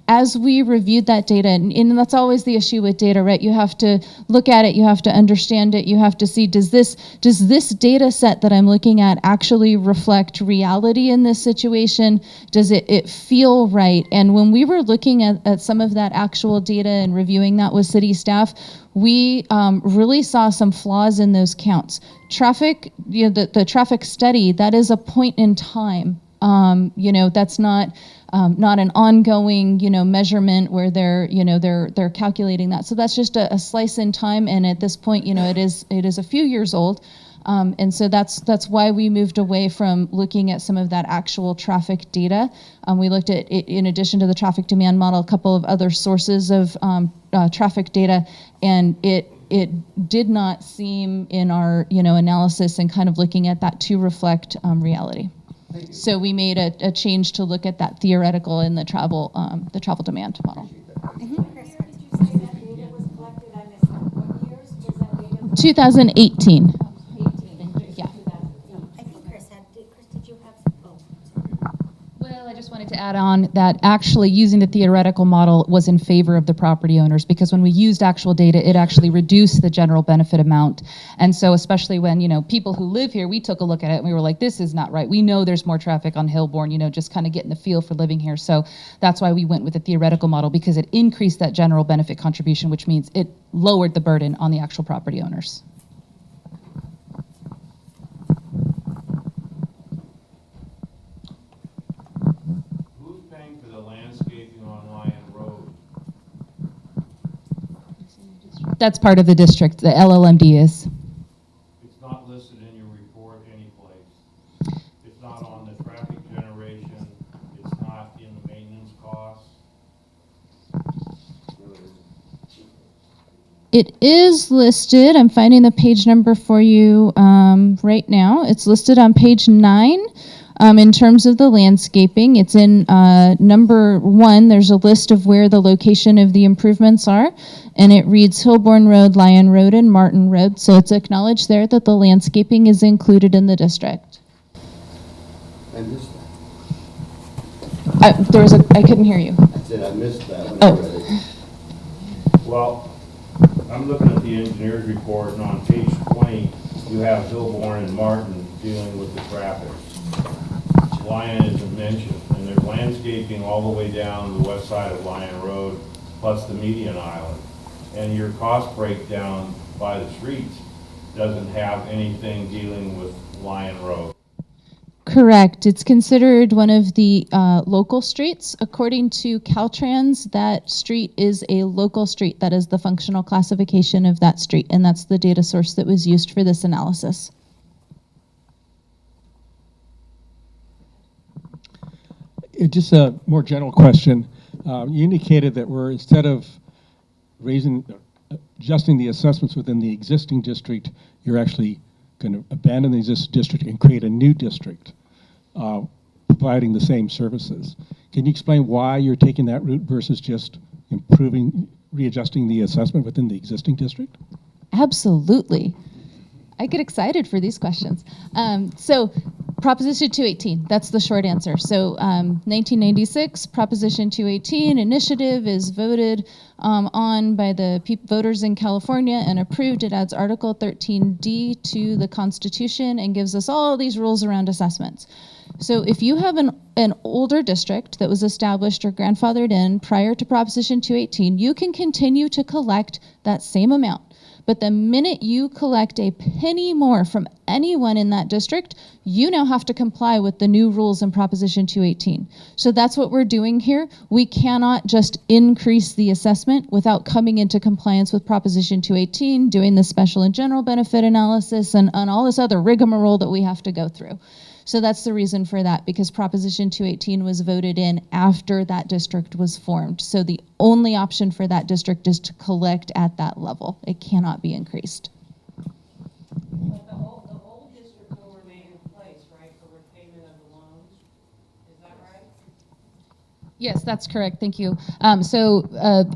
D: as we reviewed that data, and that's always the issue with data, right? You have to look at it, you have to understand it, you have to see, does this data set that I'm looking at actually reflect reality in this situation? Does it feel right? And when we were looking at some of that actual data and reviewing that with city staff, we really saw some flaws in those counts. Traffic, the traffic study, that is a point in time. That's not an ongoing, measurement where they're calculating that. So that's just a slice in time, and at this point, it is a few years old. And so that's why we moved away from looking at some of that actual traffic data. We looked at, in addition to the traffic demand model, a couple of other sources of traffic data, and it did not seem in our analysis and kind of looking at that to reflect reality. So we made a change to look at that theoretical in the travel demand model.
G: Chris, did you say that data was collected? I missed that. What years was that data?
D: 2018.
G: 18.
D: Yeah.
B: I think Chris did you have,
C: Well, I just wanted to add on that actually using the theoretical model was in favor of the property owners, because when we used actual data, it actually reduced the general benefit amount. And so especially when, people who live here, we took a look at it and we were like, this is not right. We know there's more traffic on Hillborn, just kind of getting the feel for living here. So that's why we went with the theoretical model, because it increased that general benefit contribution, which means it lowered the burden on the actual property owners. That's part of the district, the LLMD is.
O: It's not listed in your report anyplace. It's not on the traffic generation. It's not in the maintenance costs.
D: It is listed. I'm finding the page number for you right now. It's listed on page 9 in terms of the landscaping. It's in number 1. There's a list of where the location of the improvements are, and it reads Hillborn Road, Lyon Road, and Martin Road. So it's acknowledged there that the landscaping is included in the district.
N: I missed
D: I couldn't hear you.
N: that. I said I missed that when I read it.
O: Well, I'm looking at the engineer's report, and on page 20, you have Hillborn and Martin dealing with the traffic. Lyon isn't mentioned, and there's landscaping all the way down the west side of Lyon Road, plus the median island. And your cost breakdown by the streets doesn't have anything dealing with Lyon Road.
D: Correct. It's considered one of the local streets. According to Caltrans, that street is a local street. That is the functional classification of that street, and that's the data source that was used for this analysis.
P: Just a more general question. You indicated that we're, instead of adjusting the assessments within the existing district, you're actually going to abandon the existing district and create a new district, providing the same services. Can you explain why you're taking that route versus just readjusting the assessment within the existing district?
D: Absolutely. I get excited for these questions. So Proposition 218, that's the short answer. So 1996, Proposition 218 initiative is voted on by the voters in California and approved. It adds Article 13D to the Constitution and gives us all these rules around assessments. So if you have an older district that was established or grandfathered in prior to Proposition 218, you can continue to collect that same amount. But the minute you collect a penny more from anyone in that district, you now have to comply with the new rules in Proposition 218. So that's what we're doing here. We cannot just increase the assessment without coming into compliance with Proposition 218, doing the special and general benefit analysis, and all this other rigmarole that we have to go through. So that's the reason for that, because Proposition 218 was voted in after that district was formed. So the only option for that district is to collect at that level. It cannot be increased.
Q: But the old district will remain in place, right, for repayment of the loans? Is that right?
C: Yes, that's correct. Thank you.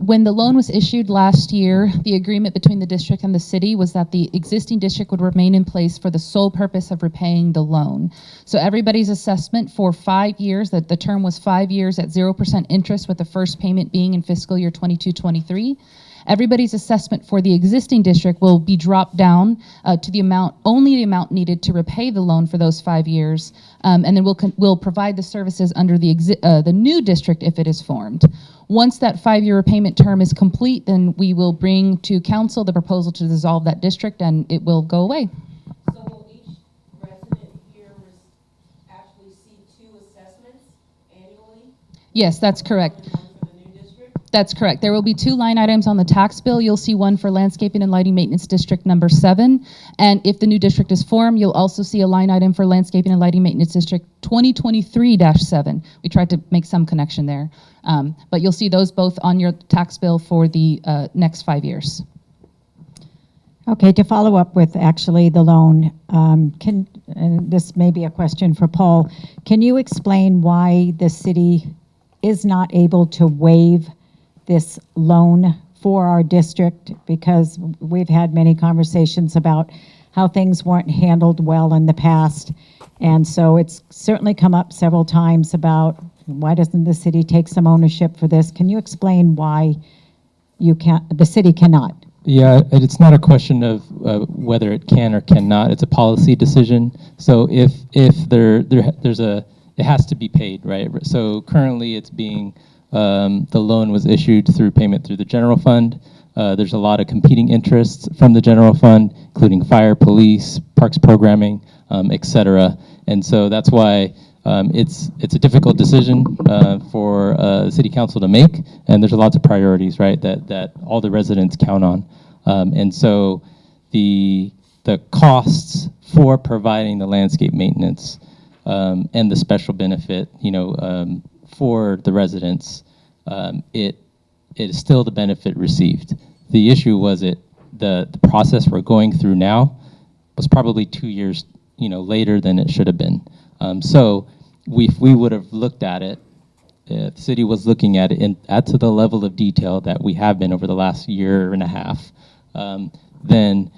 C: When the loan was issued last year, the agreement between the district and the city was that the existing district would remain in place for the sole purpose of repaying the loan. So everybody's assessment for 5 years, that the term was 5 years at 0% interest, with the first payment being in fiscal year 22-23. Everybody's assessment for the existing district will be dropped down to the amount, only the amount needed to repay the loan for those 5 years, and then we'll provide the services under the new district if it is formed. Once that 5-year repayment term is complete, then we will bring to council the proposal to dissolve that district, and it will go away.
Q: So will each resident here actually see 2 assessments annually?
C: Yes, that's correct.
Q: One for the new district?
C: That's correct. There will be 2 line items on the tax bill. You'll see one for landscaping and lighting maintenance district number 7. And if the new district is formed, you'll also see a line item for landscaping and lighting maintenance district 2023-7. We tried to make some connection there. But you'll see those both on your tax bill for the next 5 years.
R: Okay, to follow up with actually the loan, and this may be a question for Paul, can you explain why the city is not able to waive this loan for our district? Because we've had many conversations about how things weren't handled well in the past. And so it's certainly come up several times about why doesn't the city take some ownership for this? Can you explain why the city cannot?
A: Yeah, it's not a question of whether it can or cannot. It's a policy decision. So if it has to be paid, right? So currently it's being, the loan was issued through payment through the general fund. There's a lot of competing interests from the general fund, including fire, police, parks programming, et cetera. And so that's why it's a difficult decision for the city council to make, and there's lots of priorities, right, that all the residents count on. And so the costs for providing the landscape maintenance and the special benefit, for the residents, it is still the benefit received. The issue was the process we're going through now was probably 2 years, later than it should have been. So if we would have looked at it, if the city was looking at it to the level of detail that we have been over the last year and a half, then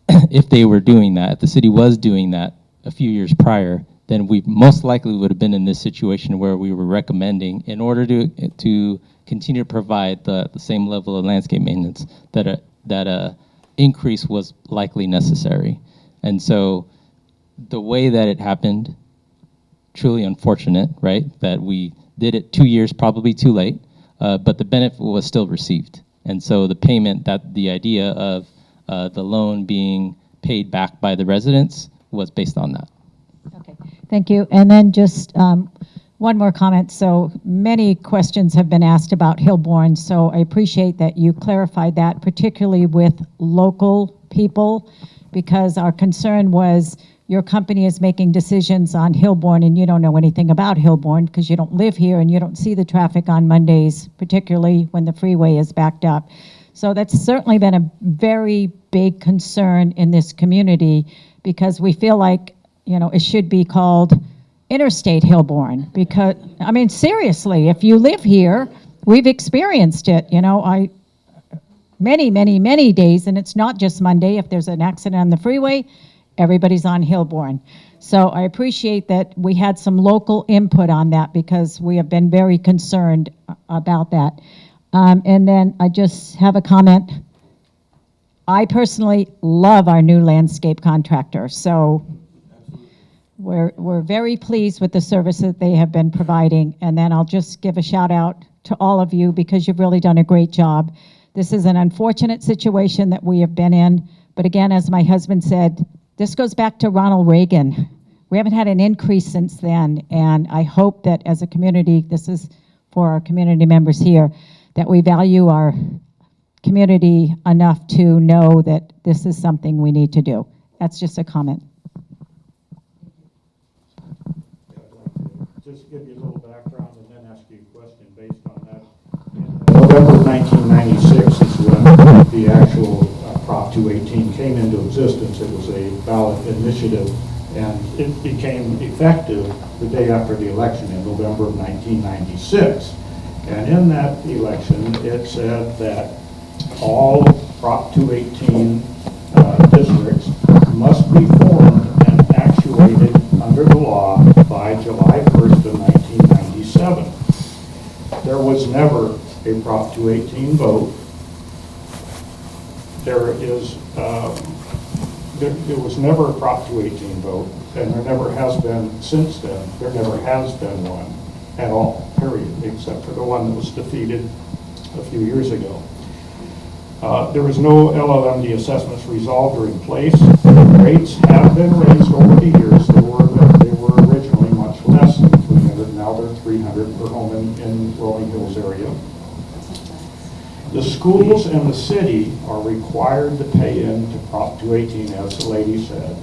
A: if they were doing that, if the city was doing that a few years prior, then we most likely would have been in this situation where we were recommending, in order to continue to provide the same level of landscape maintenance, that a increase was likely necessary. And so the way that it happened, truly unfortunate, right? That we did it 2 years probably too late, but the benefit was still received. And so the payment, the idea of the loan being paid back by the residents was based on that.
R: Okay, thank you. And then just one more comment. So many questions have been asked about Hillborn, so I appreciate that you clarified that, particularly with local people, because our concern was your company is making decisions on Hillborn and you don't know anything about Hillborn because you don't live here and you don't see the traffic on Mondays, particularly when the freeway is backed up. So that's certainly been a very big concern in this community, because we feel like, it should be called Interstate Hillborn, because, I mean, seriously, if you live here, we've experienced it, many days, and it's not just Monday. If there's an accident on the freeway, everybody's on Hillborn. So I appreciate that we had some local input on that, because we have been very concerned about that. And then I just have a comment. I personally love our new landscape contractor, so we're very pleased with the service that they have been providing. And then I'll just give a shout out to all of you, because you've really done a great job. This is an unfortunate situation that we have been in, but again, as my husband said, this goes back to Ronald Reagan. We haven't had an increase since then, and I hope that as a community, this is for our community members here, that we value our community enough to know that this is something we need to do. That's just a comment.
H: Just give you a little background and then ask you a question based on that. In November 1996 is when the actual Prop 218 came into existence. It was a ballot initiative, and it became effective the day after the election in November of 1996. And in that election, it said that all Prop 218 districts must be formed and actuated under the law by July 1st of 1997. There was never a Prop 218 vote. There was never a Prop 218 vote, and there never has been since then. There never has been one at all, period, except for the one that was defeated a few years ago. There was no LLMD assessments resolved or in place. Rates have been raised over the years. They were originally much less than 300. Now they're 300 per home in Rolling Hills area. The schools and the city are required to pay into Prop 218, as the lady said.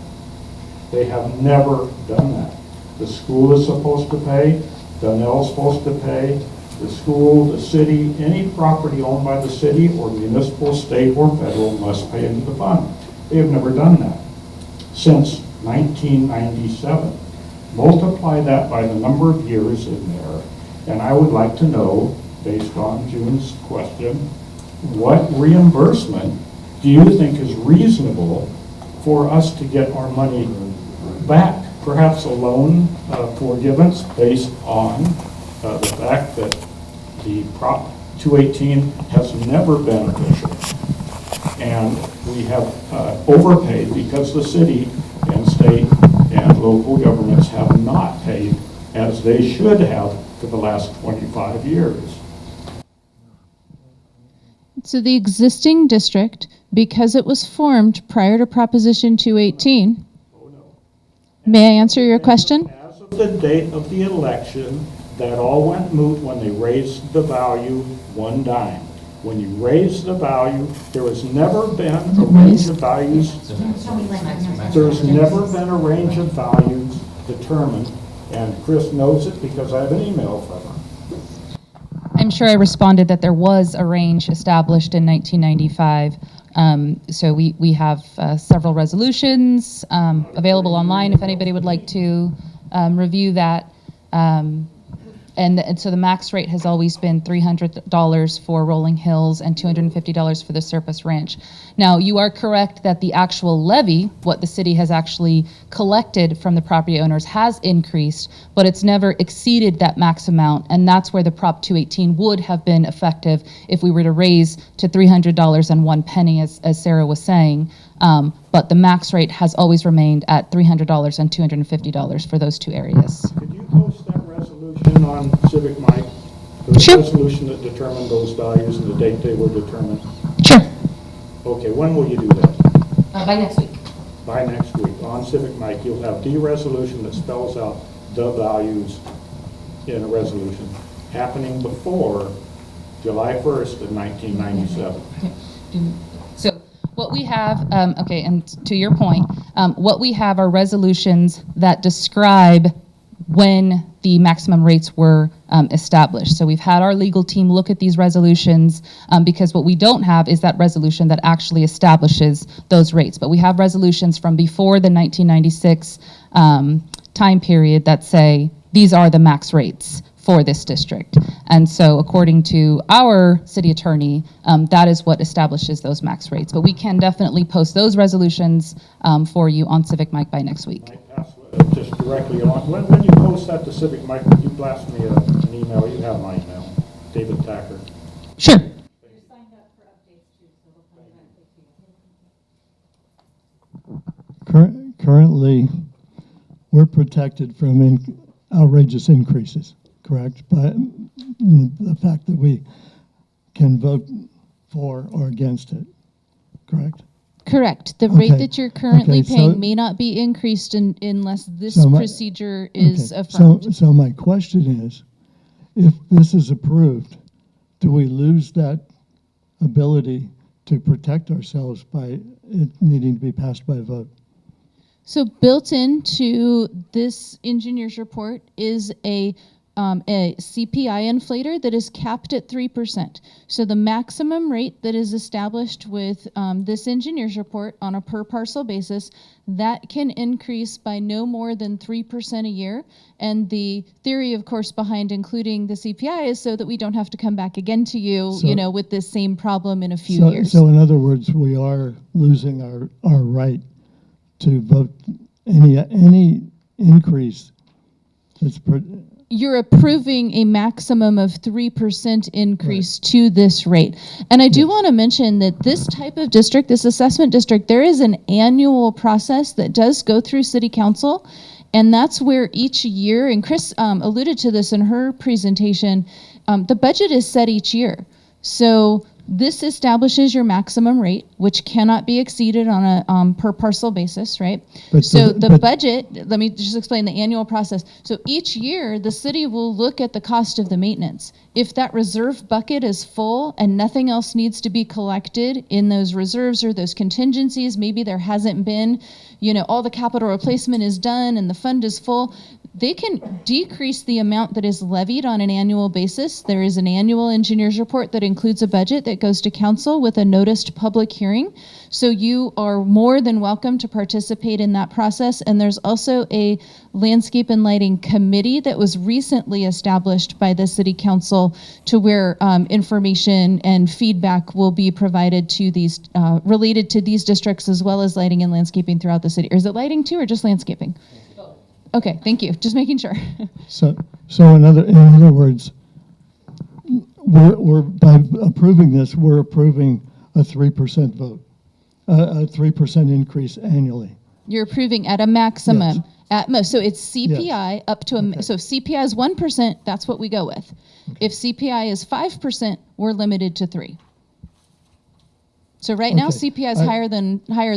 H: They have never done that. The school is supposed to pay. Donnell's supposed to pay. The school, the city, any property owned by the city or municipal, state, or federal must pay into the fund. They have never done that since 1997. Multiply that by the number of years in there, and I would like to know, based on June's question, what reimbursement do you think is reasonable for us to get our money back? Perhaps a loan forgiveness based on the fact that the Prop 218 has never been official, and we have overpaid because the city and state and local governments have not paid as they should have for the last 25 years.
D: So the existing district, because it was formed prior to Proposition 218, may I answer your question?
H: As of the date of the election, that all went moot when they raised the value one dime. When you raise the value, there has never been a range of values. There's never been a range of values determined, and Chris knows it because I have an email from her.
C: I'm sure I responded that there was a range established in 1995. So we have several resolutions available online if anybody would like to review that. And so the max rate has always been $300 for Rolling Hills and $250 for the Surface Ranch. Now, you are correct that the actual levy, what the city has actually collected from the property owners, has increased, but it's never exceeded that max amount, and that's where the Prop 218 would have been effective if we were to raise to $300 and 1 penny, as Sarah was saying. But the max rate has always remained at $300 and $250 for those two areas.
H: Could you post that resolution on Civic Mike? The
C: Sure.
H: resolution that determined those values and the date they were determined?
C: Sure.
H: Okay, when will you do that?
C: By next week.
H: By next week. On Civic Mike, you'll have the resolution that spells out the values in a resolution happening before July 1st of 1997.
C: So what we have, okay, and to your point, what we have are resolutions that describe when the maximum rates were established. So we've had our legal team look at these resolutions because what we don't have is that resolution that actually establishes those rates. But we have resolutions from before the 1996 time period that say these are the max rates for this district. And so according to our city attorney, that is what establishes those max rates. But we can definitely post those resolutions for you on Civic Mike by next week.
H: Just directly on. When you post that to Civic Mike, would you blast me an email? You have my email, David Tacker.
C: Sure.
K: Currently, we're protected from outrageous increases, correct? But the fact that we can vote for or against it, correct?
D: Correct. The rate
K: Okay.
D: that you're currently
K: Okay, so-
D: paying may not be increased unless this
K: So my-
D: procedure is
K: Okay,
D: affirmed.
K: So my question is, if this is approved, do we lose that ability to protect ourselves by it needing to be passed by a vote?
D: So built into this engineer's report is a CPI inflator that is capped at 3%. So the maximum rate that is established with this engineer's report on a per parcel basis, that can increase by no more than 3% a year. And the theory, of course, behind including the CPI is so that we don't have to come back again to you,
K: So-
D: with this same problem in a few years.
K: So in other words, we are losing our right to vote any increase that's
D: You're approving a maximum of 3% increase to this rate. And I do want to mention that this type of district, this assessment district, there is an annual process that does go through city council. And that's where each year, and Chris alluded to this in her presentation, the budget is set each year. So this establishes your maximum rate, which cannot be exceeded on a per parcel basis, right?
K: But
D: So
K: the-
D: the
K: but-
D: budget, let me just explain the annual process. So each year, the city will look at the cost of the maintenance. If that reserve bucket is full and nothing else needs to be collected in those reserves or those contingencies, maybe there hasn't been, all the capital replacement is done and the fund is full, they can decrease the amount that is levied on an annual basis. There is an annual engineer's report that includes a budget that goes to council with a noticed public hearing. So you are more than welcome to participate in that process. And there's also a landscape and lighting committee that was recently established by the city council to where information and feedback will be provided to these, related to these districts as well as lighting and landscaping throughout the city. Or is it lighting too or just landscaping? Okay, thank you. Just making sure.
K: So in other words, we're by approving this, we're approving a 3% vote, a 3% increase annually.
D: You're approving at a maximum,
K: Yes.
D: at most. So it's CPI
K: Yes.
D: up to so if CPI is 1%, that's what we go with. If CPI is 5%, we're limited to 3. So right now
K: Okay.
D: CPI is
K: I-
D: higher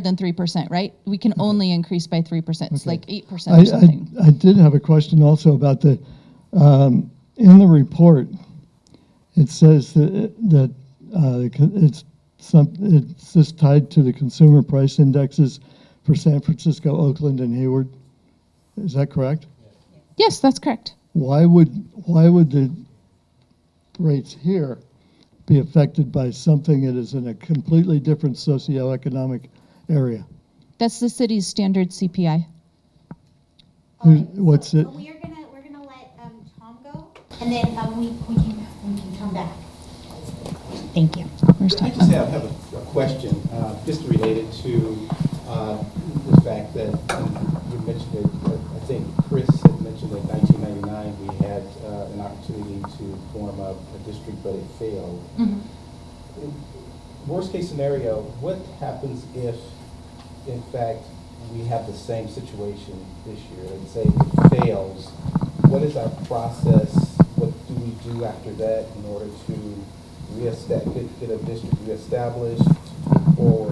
D: than 3%, right? We can only increase by 3%. It's
K: Okay.
D: like 8% or something.
K: I did have a question also about in the report, it says that it's just tied to the consumer price indexes for San Francisco, Oakland, and Hayward. Is that correct?
C: Yes, that's correct.
K: Why would the rates here be affected by something that is in a completely different socioeconomic area?
D: That's the city's standard CPI.
K: What's it?
B: We're gonna let Tom go, and then we can come back. Thank you.
S: I just have a question, just related to the fact that you mentioned it, I think Chris had mentioned that in 1999 we had an opportunity to form a district, but it failed. Worst case scenario, what happens if, in fact, we have the same situation this year? Let's say it fails. What is our process? What do we do after that in order to get a district reestablished, or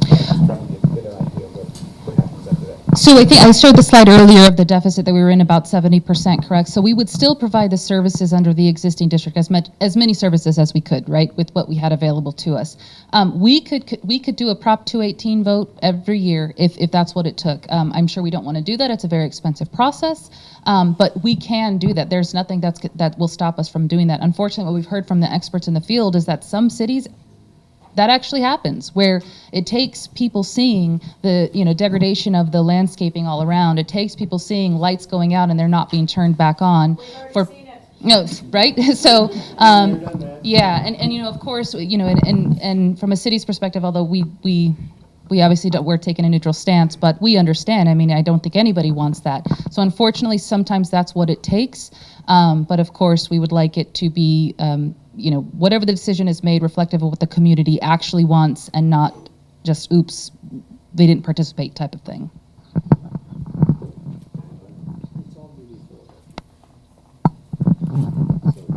S: just trying to get an idea of what happens after that?
C: So I think I showed the slide earlier of the deficit that we were in about 70%, correct? So we would still provide the services under the existing district, as many services as we could, right, with what we had available to us. We could do a Prop 218 vote every year if that's what it took. I'm sure we don't want to do that. It's a very expensive process, but we can do that. There's nothing that will stop us from doing that. Unfortunately, what we've heard from the experts in the field is that some cities, that actually happens, where it takes people seeing the degradation of the landscaping all around. It takes people seeing lights going out and they're not being turned back on. Right? So yeah, and of course, and from a city's perspective, although we obviously we're taking a neutral stance, but we understand. I mean, I don't think anybody wants that. So unfortunately, sometimes that's what it takes. But of course, we would like it to be whatever the decision is made, reflective of what the community actually wants, and not just, oops, they didn't participate type of thing.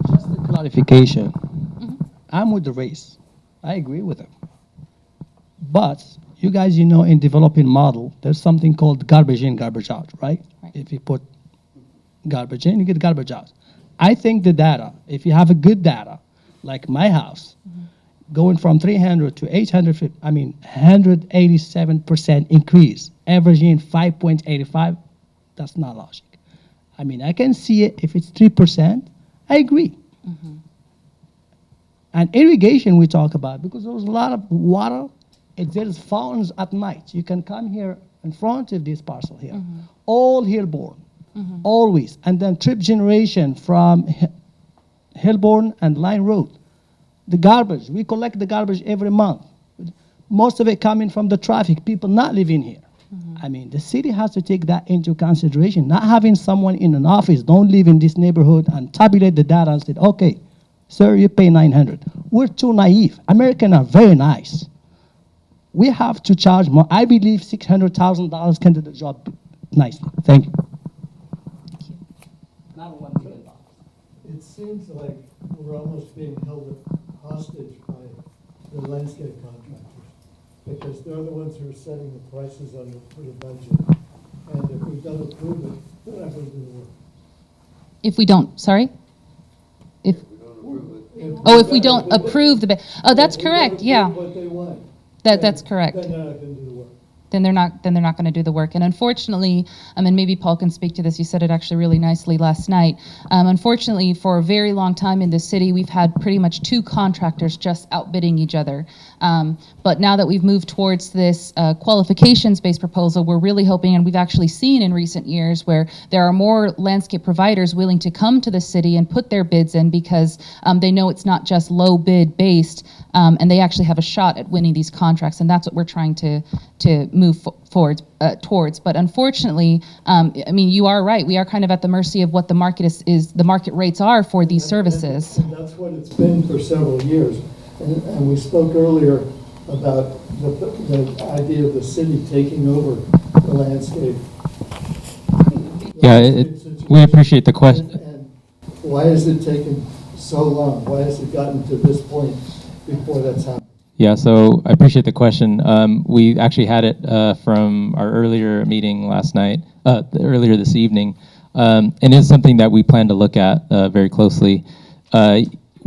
J: Just a clarification. I'm with the race. I agree with them. But you guys, in developing model, there's something called garbage in, garbage out, right? If you put garbage in, you get garbage out. I think the data, if you have a good data, like my house, going from 300 to 850, 187% increase, averaging 5.85, that's not logic. I can see it if it's 3%, I agree. And irrigation we talk about, because there's a lot of water, there's fountains at night. You can come here in front of this parcel here, all Hillborn, always. And then trip generation from Hillborn and Line Road. The garbage, we collect the garbage every month. Most of it coming from the traffic, people not living here. The city has to take that into consideration, not having someone in an office, don't live in this neighborhood, and tabulate the data and say, okay, sir, you pay 900. We're too naive. Americans are very nice. We have to charge more. I believe $600,000 can do the job nicely. Thank you. Not $1 million.
K: It seems like we're almost being held hostage by the landscape contractors, because they're the ones who are setting the prices for the budget. And if we don't approve it, they're not going to do the work.
C: If we don't, sorry? If we don't approve the, that's correct, yeah.
K: What they want.
C: That's correct.
K: Then they're not going to do the work.
C: Then they're not going to do the work. And unfortunately, and maybe Paul can speak to this, you said it actually really nicely last night. Unfortunately, for a very long time in this city, we've had pretty much two contractors just outbidding each other. But now that we've moved towards this qualifications-based proposal, we're really hoping, and we've actually seen in recent years, where there are more landscape providers willing to come to the city and put their bids in, because they know it's not just low bid based, and they actually have a shot at winning these contracts. And that's what we're trying to move towards. But unfortunately, you are right. We are kind of at the mercy of what the market is the market rates are for these services.
K: And that's what it's been for several years. And we spoke earlier about the idea of the city taking over the landscape.
A: Yeah, we appreciate the question.
K: And why has it taken so long? Why has it gotten to this point before that's happened?
A: Yeah, so I appreciate the question. We actually had it from our earlier meeting last night, earlier this evening, and it's something that we plan to look at very closely.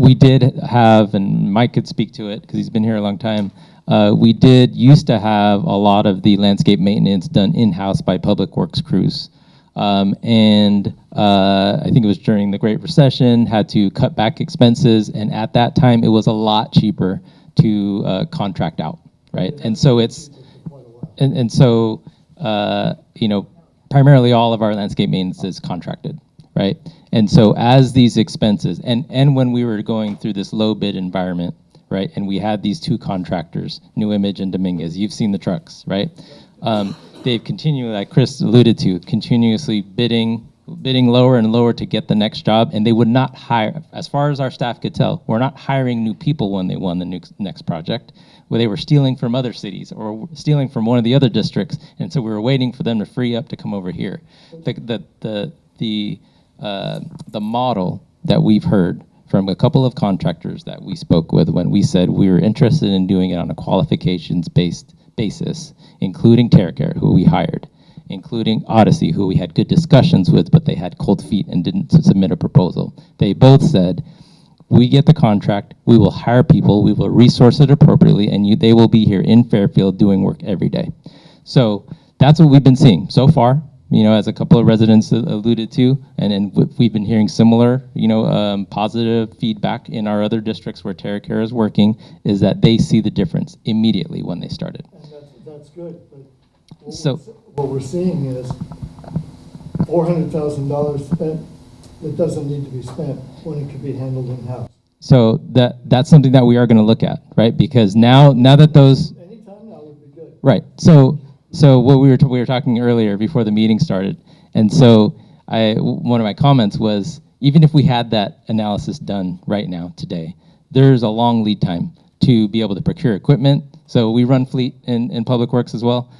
A: we did have, and Mike could speak to it because he's been here a long time. We did used to have a lot of the landscape maintenance done in-house by Public Works crews. I think it was during the Great Recession, had to cut back expenses, and at that time it was a lot cheaper to contract out, right? And so it's, you know, primarily all of our landscape maintenance is contracted, right? And so as these expenses, and when we were going through this low bid environment, right, and we had these two contractors, New Image and Dominguez, you've seen the trucks, right? They've continually, like Chris alluded to, continuously bidding lower and lower to get the next job, and they would not hire, as far as our staff could tell, we're not hiring new people when they won the next project, where they were stealing from other cities or stealing from one of the other districts, and so we were waiting for them to free up to come over here. The model that we've heard from a couple of contractors that we spoke with when we said we were interested in doing it on a qualifications-based basis, including TerraCare, who we hired, including Odyssey, who we had good discussions with, but they had cold feet and didn't submit a proposal. They both said, we get the contract, we will hire people, we will resource it appropriately, and they will be here in Fairfield doing work every day. So that's what we've been seeing so far, you know, as a couple of residents alluded to, and we've been hearing similar, you know, positive feedback in our other districts where TerraCare is working, is that they see the difference immediately when they started.
K: And that's good, but
A: what
K: we're seeing is $400,000 spent that doesn't need to be spent when it could be handled in-house.
A: So that's something that we are going to look at, right? Because now that those
K: Anytime now would be good.
A: right. So what we were talking earlier before the meeting started, and so one of my comments was, even if we had that analysis done right now today, there's a long lead time to be able to procure equipment. So we run fleet in Public Works as well.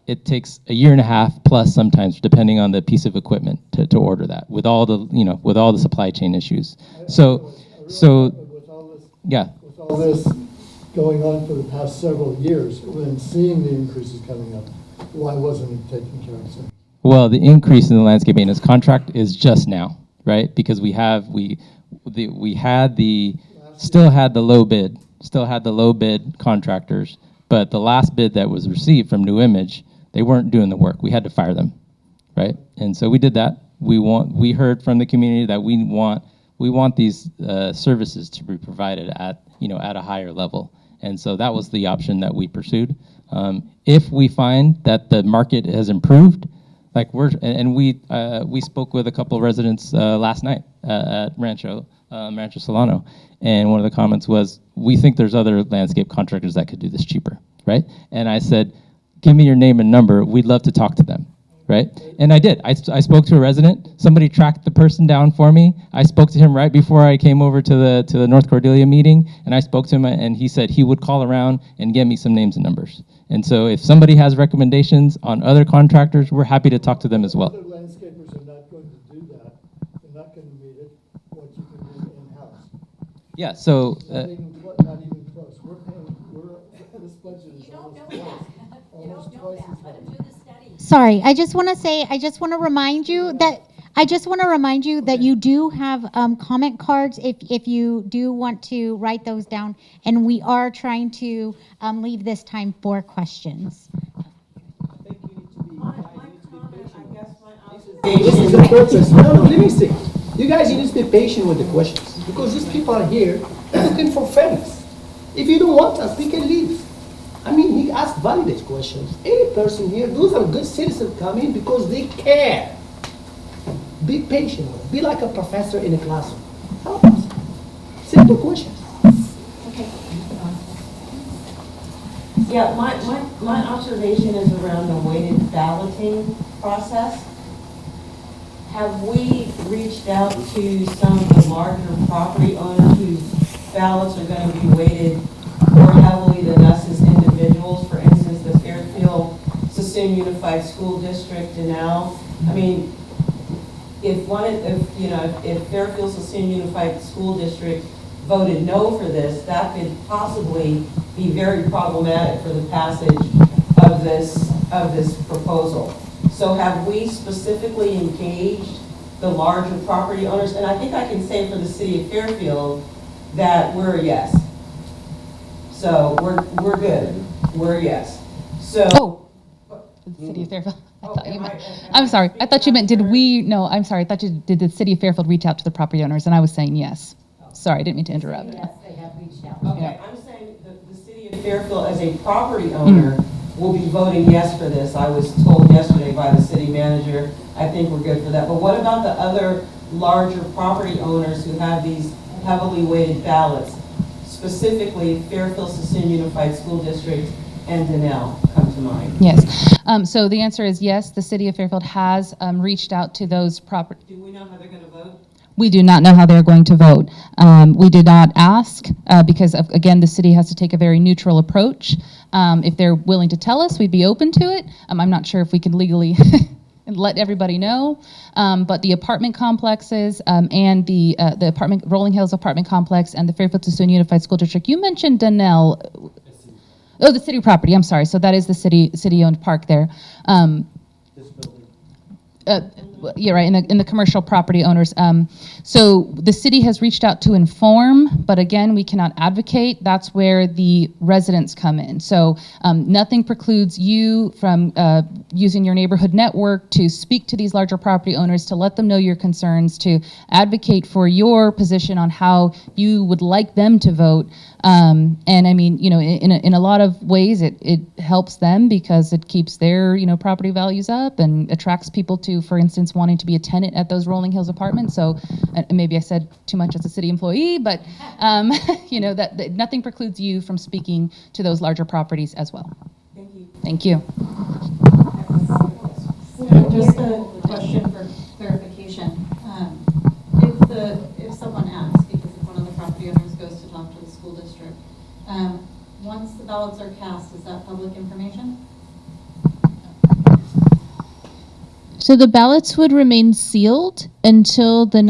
A: It takes a year and a half plus sometimes, depending on the piece of equipment, to order that with all the supply chain issues.
K: With all this going on for the past several years, when seeing the increases coming up, why wasn't it taken care of sooner?
A: Well, the increase in the landscape maintenance contract is just now, right? Because still had the low bid contractors, but the last bid that was received from New Image, they weren't doing the work. We had to fire them, right? And so we did that. We heard from the community that we want these services to be provided at a higher level. And so that was the option that we pursued. If we find that the market has improved, like we spoke with a couple of residents last night at Rancho Solano, and one of the comments was, we think there's other landscape contractors that could do this cheaper, right? And I said, give me your name and number, we'd love to talk to them, right? And I did. I spoke to a resident. Somebody tracked the person down for me. I spoke to him right before I came over to the North Cordelia meeting, and I spoke to him, and he said he would call around and get me some names and numbers. And so if somebody has recommendations on other contractors, we're happy to talk to them as well.
K: Other landscapers are not going to do that. They're not going to meet it, what you can do in-house.
A: Yeah, so...
K: not even close. This budget is almost twice as much.
B: Sorry, I just want to remind you that you do have comment cards if you do want to write those down, and we are trying to leave this time for questions.
T: This is the purpose. No, let me see. You guys need to be patient with the questions, because these people are here looking for fairness. If you don't want us, we can leave. I mean, he asked valid questions. Any person here, those are good citizens coming because they care. Be patient with it. Be like a professor in a classroom. Help us. Simple questions.
Q: Okay. Yeah, my observation is around the weighted balloting process. Have we reached out to some of the larger property owners whose ballots are going to be weighted more heavily than us as individuals? For instance, the Fairfield Sassoon Unified School District and now, I mean, if Fairfield Sassoon Unified School District voted no for this, that could possibly be very problematic for the passage of this proposal. So have we specifically engaged the larger property owners, and I think I can say for the city of Fairfield that we're a yes. So we're good. We're a yes. So.
C: The city of Fairfield. I thought you meant. I'm sorry. I thought you meant. Did we? No. I'm sorry. I thought you did. The city of Fairfield reach out to the property owners, and I was saying yes. Sorry, I didn't mean to interrupt.
Q: Yes, they have reached out. Okay, I'm saying the city of Fairfield as a property owner will be voting yes for this. I was told yesterday by the city manager. I think we're good for that. But what about the other larger property owners who have these heavily weighted ballots, specifically Fairfield Sassoon Unified School District and Donnell come to mind?
C: Yes. So the answer is yes. The city of Fairfield has reached out to those property.
Q: Do we know how they're going to vote?
C: We do not know how they're going to vote. We did not ask because, again, the city has to take a very neutral approach. If they're willing to tell us, we'd be open to it. I'm not sure if we can legally let everybody know, but the apartment complexes and the apartment Rolling Hills apartment complex and the Fairfield Sassoon Unified School District. You mentioned Donnell. Oh, the city property. I'm sorry. So that is the city-owned park there. Yeah, right, in the commercial property owners. So the city has reached out to inform, but again, we cannot advocate. That's where the residents come in. So nothing precludes you from using your neighborhood network to speak to these larger property owners, to let them know your concerns, to advocate for your position on how you would like them to vote. And I mean, you know, in a lot of ways, it helps them because it keeps their, you know, property values up and attracts people to, for instance, wanting to be a tenant at those Rolling Hills apartments. So maybe I said too much as a city employee, but you know, that nothing precludes you from speaking to those larger properties as well.
Q: Thank you.
C: Thank you.
G: So just a question for clarification. If someone asks, because if one of the property owners goes to talk to the school district, once the ballots are cast, is that public information?
D: So the ballots would remain sealed until the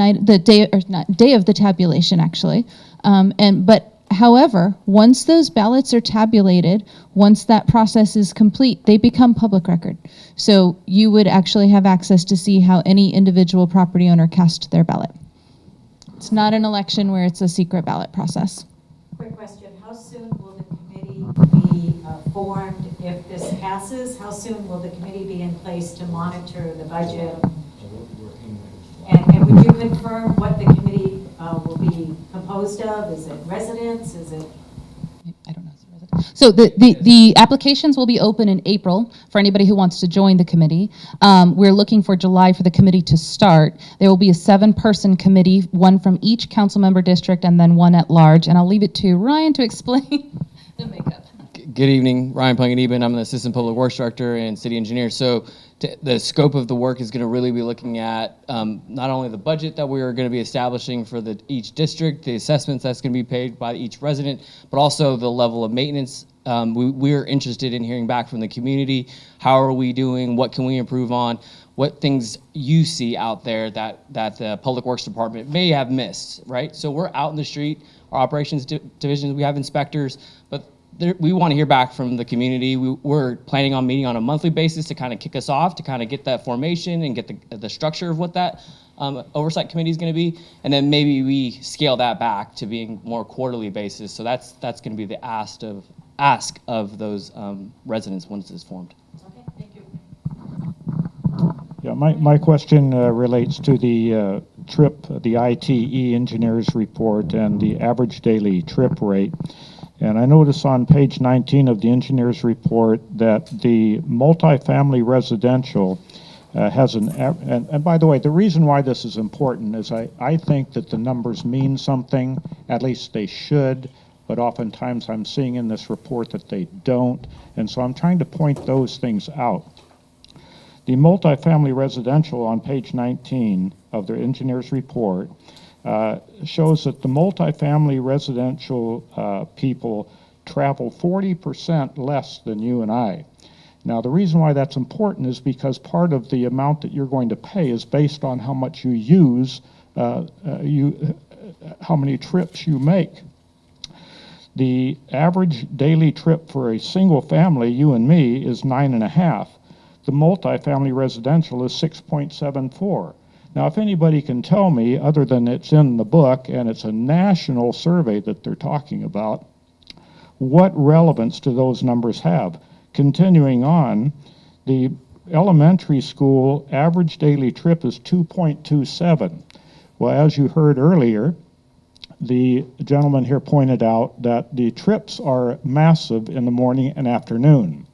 D: day of the tabulation, actually. But however, once those ballots are tabulated, once that process is complete, they become public record. So you would actually have access to see how any individual property owner cast their ballot. It's not an election where it's a secret ballot process.
R: Quick question, how soon will the committee be formed if this passes? How soon will the committee be in place to monitor the budget? And would you confirm what the committee will be composed of? Is it residents? Is it?
C: I don't know. So the applications will be open in April for anybody who wants to join the committee. We're looking for July for the committee to start. There will be a 7-person committee, one from each council member district and then one at large. And I'll leave it to Ryan to explain the makeup.
U: Good evening, Ryan Plangan-Eben. I'm the Assistant Public Works Director and City Engineer. So the scope of the work is going to really be looking at not only the budget that we are going to be establishing for each district, the assessments that's going to be paid by each resident, but also the level of maintenance. We're interested in hearing back from the community. How are we doing? What can we improve on? What things you see out there that the Public Works Department may have missed, right? So we're out in the street, our operations division, we have inspectors, but we want to hear back from the community. We're planning on meeting on a monthly basis to kind of kick us off, to kind of get that formation and get the structure of what that oversight committee is going to be, and then maybe we scale that back to being more quarterly basis. So that's going to be the ask of those residents once it's formed.
R: Okay, thank you.
H: Yeah, my question relates to the trip, the ITE engineers report and the average daily trip rate. And I notice on page 19 of the engineer's report that the multifamily residential has and by the way, the reason why this is important is I think that the numbers mean something, at least they should, but oftentimes I'm seeing in this report that they don't. And so I'm trying to point those things out. The multifamily residential on page 19 of their engineer's report shows that the multifamily residential people travel 40% less than you and I. Now, the reason why that's important is because part of the amount that you're going to pay is based on how much you use, how many trips you make. The average daily trip for a single family, you and me, is 9.5. The multifamily residential is 6.74. Now, if anybody can tell me, other than it's in the book and it's a national survey that they're talking about, what relevance do those numbers have? Continuing on, the elementary school average daily trip is 2.27. Well, as you heard earlier, the gentleman here pointed out that the trips are massive in the morning and afternoon.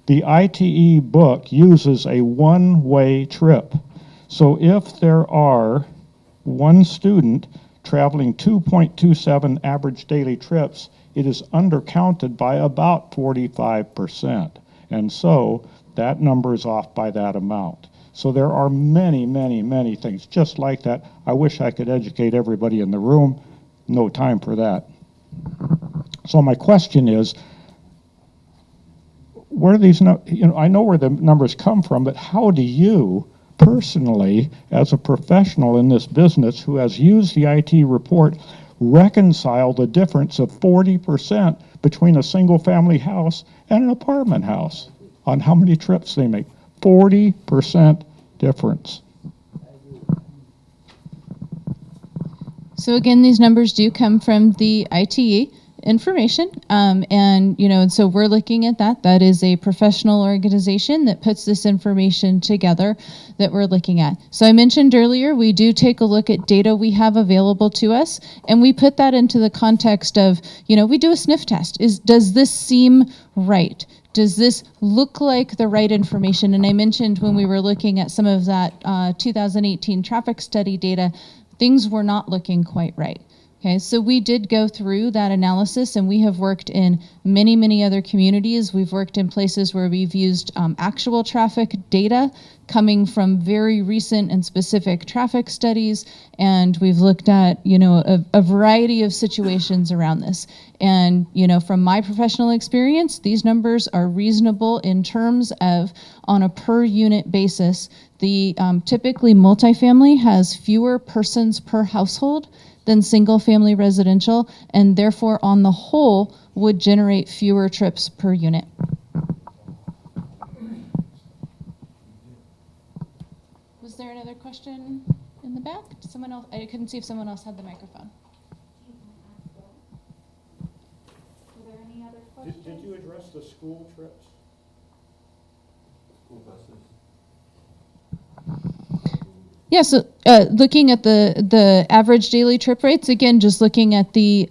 H: The ITE book uses a one-way trip. So if there are one student traveling 2.27 average daily trips, it is undercounted by about 45%. And so that number is off by that amount. So there are many, many, many things just like that. I wish I could educate everybody in the room. No time for that. So my question is, where do these, I know where the numbers come from, but how do you personally, as a professional in this business who has used the IT report, reconcile the difference of 40% between a single family house and an apartment house on how many trips they make? 40% difference.
D: So again, these numbers do come from the ITE information, and so we're looking at that. That is a professional organization that puts this information together that we're looking at. So I mentioned earlier, we do take a look at data we have available to us, and we put that into the context of, we do a sniff test. Does this seem right? Does this look like the right information? And I mentioned when we were looking at some of that 2018 traffic study data, things were not looking quite right. Okay, so we did go through that analysis, and we have worked in many, many other communities. We've worked in places where we've used actual traffic data coming from very recent and specific traffic studies, and we've looked at, a variety of situations around this. And, from my professional experience, these numbers are reasonable in terms of, on a per unit basis, the typically multifamily has fewer persons per household than single family residential, and therefore on the whole would generate fewer trips per unit. Was there another question in the back? Someone else? I couldn't see if someone else had the microphone.
B: Were there any other questions?
H: Did you address the school trips?
I: School buses.
D: Yeah, so looking at the average daily trip rates, again, just looking at the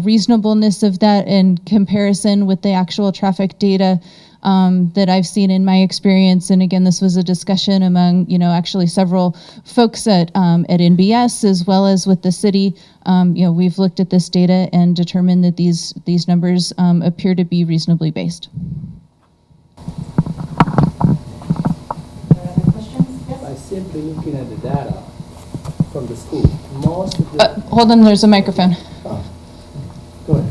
D: reasonableness of that in comparison with the actual traffic data that I've seen in my experience. And again, this was a discussion among actually several folks at NBS as well as with the city. We've looked at this data and determined that these numbers appear to be reasonably based.
T: By simply looking at the data from the school, most of the...
D: Hold on, there's a microphone.
T: Go ahead.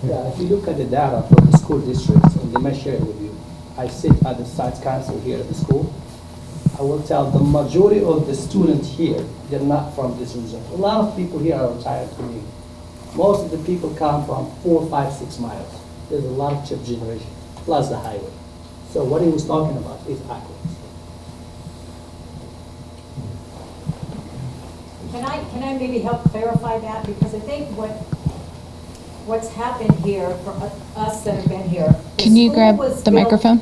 T: Yeah, if you look at the data from the school districts, and they may share it with you, I sit at the site council here at the school. I will tell the majority of the students here, they're not from this region. A lot of people here are retired community. Most of the people come from 4, 5, 6 miles. There's a lot of chip generation, plus the highway. So what he was talking about is accurate.
E: Can I maybe help clarify that? Because I think what's happened here for us that have been here.
D: Can you grab the microphone?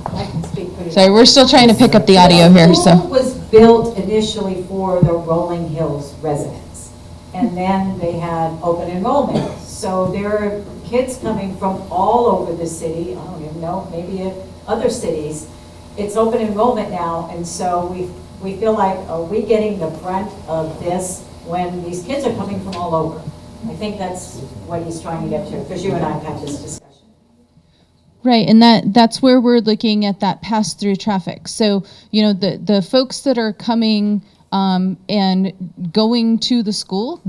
E: I can speak pretty
D: Sorry,
E: loud.
D: we're still trying to pick up the audio here.
E: The
D: So
E: school was built initially for the Rolling Hills residents, and then they had open enrollment. So there are kids coming from all over the city. I don't even know, maybe other cities. It's open enrollment now, and so we feel like, are we getting the brunt of this when these kids are coming from all over? I think that's what he's trying to get to, because you and I have had this discussion.
D: right, and that's where we're looking at that pass-through traffic. So the folks that are coming and going to the school,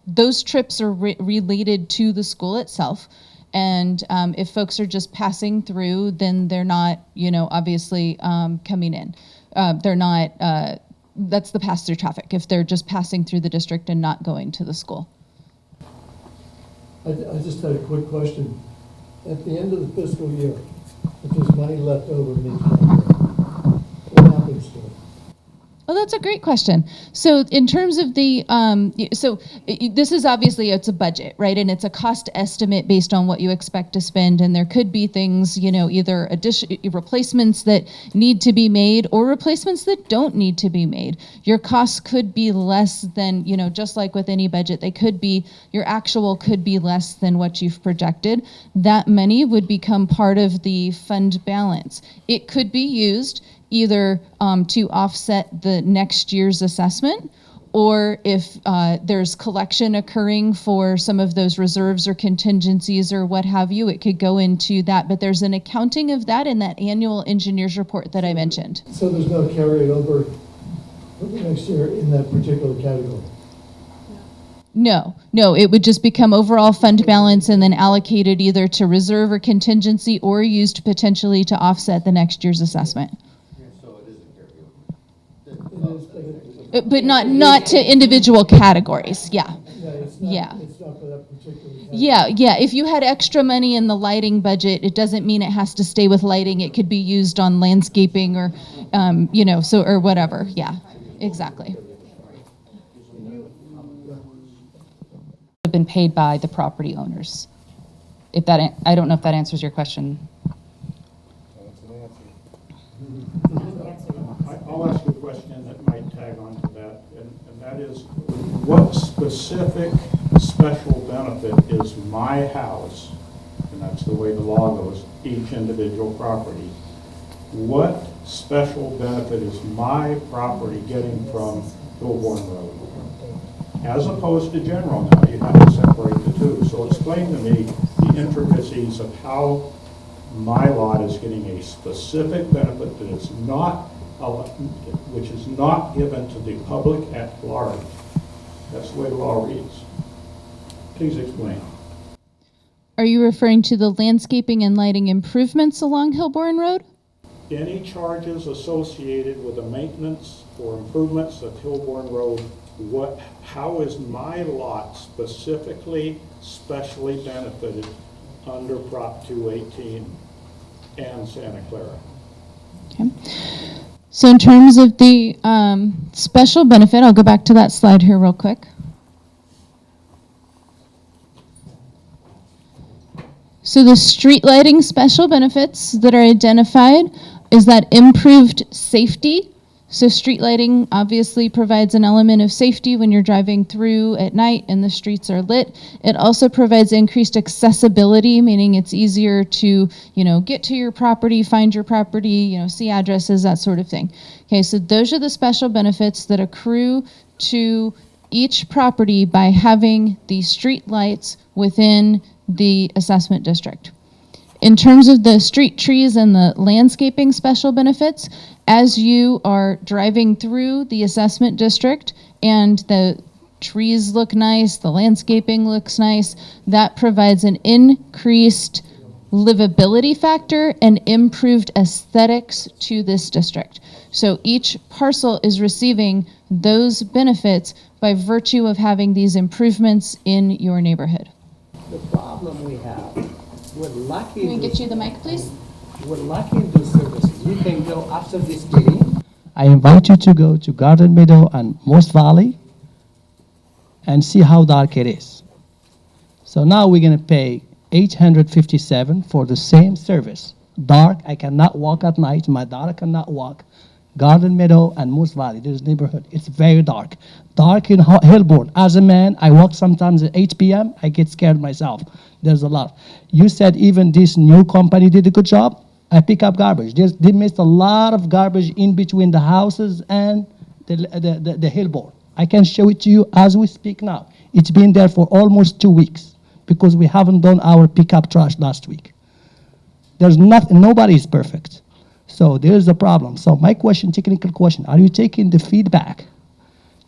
D: those trips are related to the school itself. And if folks are just passing through, then they're not, obviously coming in. They're not, that's the pass-through traffic, if they're just passing through the district and not going to the school.
K: I just had a quick question. At the end of the fiscal year, if there's money left over in each program, what happens to it?
D: Oh, that's a great question. So in terms of the, this is obviously, it's a budget, right? And it's a cost estimate based on what you expect to spend. And there could be things, either replacements that need to be made or replacements that don't need to be made. Your costs could be less than, just like with any budget, your actual could be less than what you've projected. That money would become part of the fund balance. It could be used either to offset the next year's assessment, or if there's collection occurring for some of those reserves or contingencies or what have you, it could go into that. But there's an accounting of that in that annual engineer's report that I mentioned.
K: So there's no carryover for the next year in that particular category?
D: No, it would just become overall fund balance and then allocated either to reserve or contingency or used potentially to offset the next year's assessment. But not to individual categories, yeah.
K: It's not for that particular category.
D: Yeah, if you had extra money in the lighting budget, it doesn't mean it has to stay with lighting. It could be used on landscaping or, or whatever, yeah, exactly.
C: Have been paid by the property owners. I don't know if that answers your question.
H: I'll ask you a question that might tag on to that, and that is, what specific special benefit is my house, and that's the way the law goes, each individual property, what special benefit is my property getting from Hillborn Road? As opposed to general now, you have to separate the two. So explain to me the intricacies of how my lot is getting a specific benefit that is not, which is not given to the public at large. That's the way the law reads. Please explain.
D: Are you referring to the landscaping and lighting improvements along Hillborn Road?
H: Any charges associated with the maintenance or improvements of Hillborn Road, how is my lot specifically, specially benefited under Prop 218 and Santa Clara?
D: Okay. So in terms of the special benefit, I'll go back to that slide here real quick. So the street lighting special benefits that are identified is that improved safety. So street lighting obviously provides an element of safety when you're driving through at night and the streets are lit. It also provides increased accessibility, meaning it's easier to, get to your property, find your property, see addresses, that sort of thing. Okay, so those are the special benefits that accrue to each property by having the street lights within the assessment district. In terms of the street trees and the landscaping special benefits, as you are driving through the assessment district and the trees look nice, the landscaping looks nice, that provides an increased livability factor and improved aesthetics to this district. So each parcel is receiving those benefits by virtue of having these improvements in your neighborhood.
T: The problem we have, we're lucky.
D: Can we get you the mic, please?
T: We're lucky in these services. You can go after this meeting.
J: I invite you to go to Garden Meadow and Moose Valley and see how dark it is. So now we're going to pay $857 for the same service. Dark, I cannot walk at night. My daughter cannot walk. Garden Meadow and Moose Valley, there's neighborhood. It's very dark. Dark in Hillborn. As a man, I walk sometimes at 8 p.m. I get scared myself. There's a lot. You said even this new company did a good job. I pick up garbage. They missed a lot of garbage in between the houses and the Hillborn. I can show it to you as we speak now. It's been there for almost 2 weeks because we haven't done our pickup trash last week. There's nothing, nobody is perfect. So there's a problem. So my question, technical question, are you taking the feedback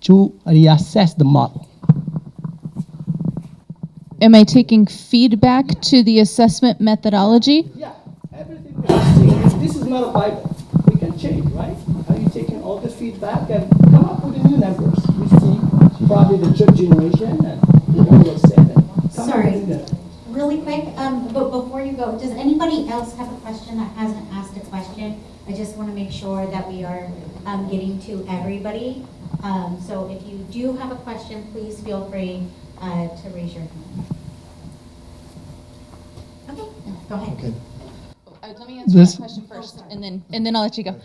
J: to reassess the model?
D: Am I taking feedback to the assessment methodology?
T: Yeah, everything we are seeing, this is not a Bible. We can change, right? Are you taking all the feedback and come up with the new numbers? We see probably the third generation and what was said.
B: Sorry, really quick, but before you go, does anybody else have a question that hasn't asked a question? I just want to make sure that we are getting to everybody. So if you do have a question, please feel free to raise your hand. Okay, go ahead.
K: Okay.
C: Let me answer that question first, and then I'll let you go.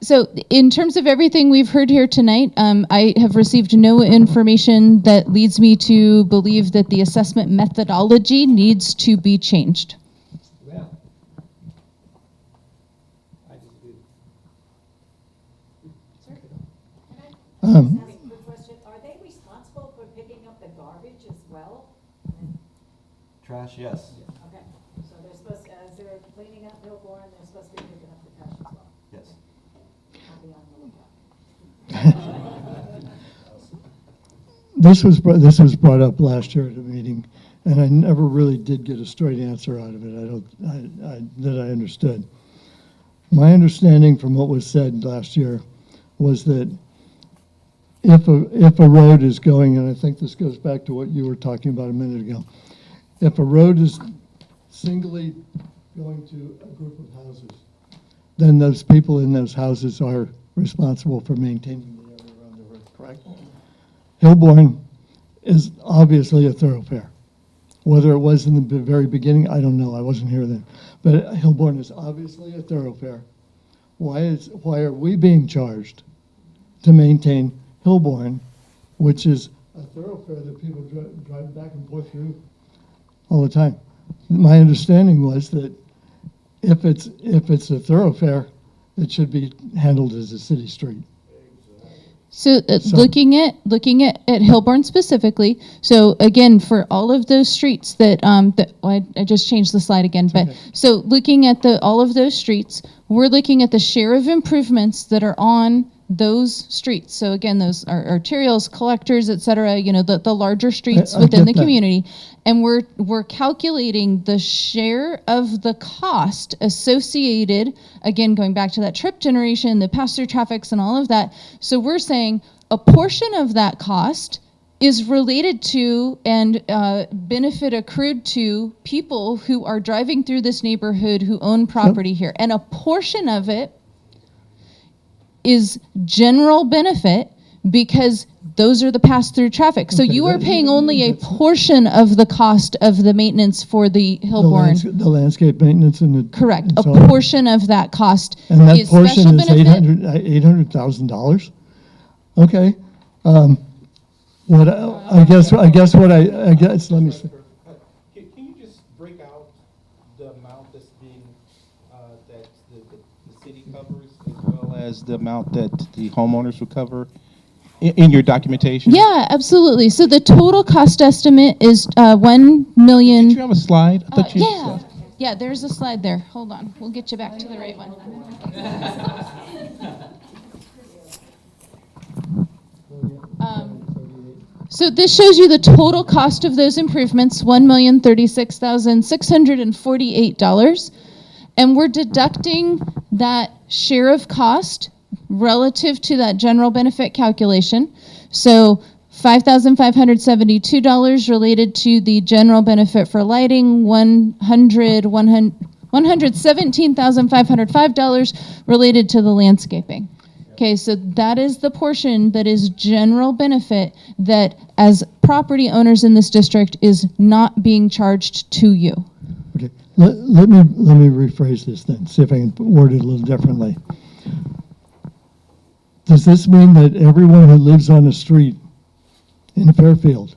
C: So in terms of everything we've heard here tonight, I have received no information that leads me to believe that the assessment methodology needs to be changed.
T: Well, I disagree.
E: Quick question, are they responsible for picking up the garbage as well?
L: Trash, yes.
E: Okay, so they're supposed to, as they're cleaning up Hillborn, they're supposed to be picking up the trash as well?
L: Yes.
E: I'll be on the lookout.
K: This was brought up last year at a meeting, and I never really did get a straight answer out of it. That I understood. My understanding from what was said last year was that if a road is going, and I think this goes back to what you were talking about a minute ago, if a road is singly going to a group of houses, then those people in those houses are responsible for maintaining the area around the road, correct? Hillborn is obviously a thoroughfare. Whether it was in the very beginning, I don't know. I wasn't here then. But Hillborn is obviously a thoroughfare. Why are we being charged to maintain Hillborn, which is a thoroughfare that people drive back and forth through all the time? My understanding was that if it's a thoroughfare, it should be handled as a city street.
C: So, looking at Hillborn specifically, so again, for all of those streets that, I just changed the slide again, but, so looking at all of those streets, we're looking at the share of improvements that are on those streets. So again, those are arterials, collectors, et cetera, the larger streets within the community. And we're calculating the share of the cost associated, again, going back to that trip generation, the pass-through traffics and all of that. So we're saying a portion of that cost is related to and benefit accrued to people who are driving through this neighborhood who own property here. And a portion of it is general benefit because those are the pass-through traffic. So you are paying only a portion of the cost of the maintenance for the Hillborn.
K: The landscape maintenance and the
C: Correct.
K: and so
C: A
K: on.
C: portion of that cost
K: And that
C: is
K: portion
C: special
K: is
C: benefit.
K: $800,000. Okay. What I guess let me see.
S: Can you just break out the amount that's being, that the city covers as well as the amount that the homeowners will cover in your documentation?
C: Yeah, absolutely. So the total cost estimate is 1 million.
S: Did you have a slide? I thought you
C: Yeah. Yeah, there's a slide there. Hold on. We'll get you back to the right one. So this shows you the total cost of those improvements, $1,036,648. And we're deducting that share of cost relative to that general benefit calculation. So $5,572 related to the general benefit for lighting, $117,505 related to the landscaping. Okay, so that is the portion that is general benefit that, as property owners in this district, is not being charged to you.
K: Okay, let me rephrase this then, see if I can word it a little differently. Does this mean that everyone who lives on a street in Fairfield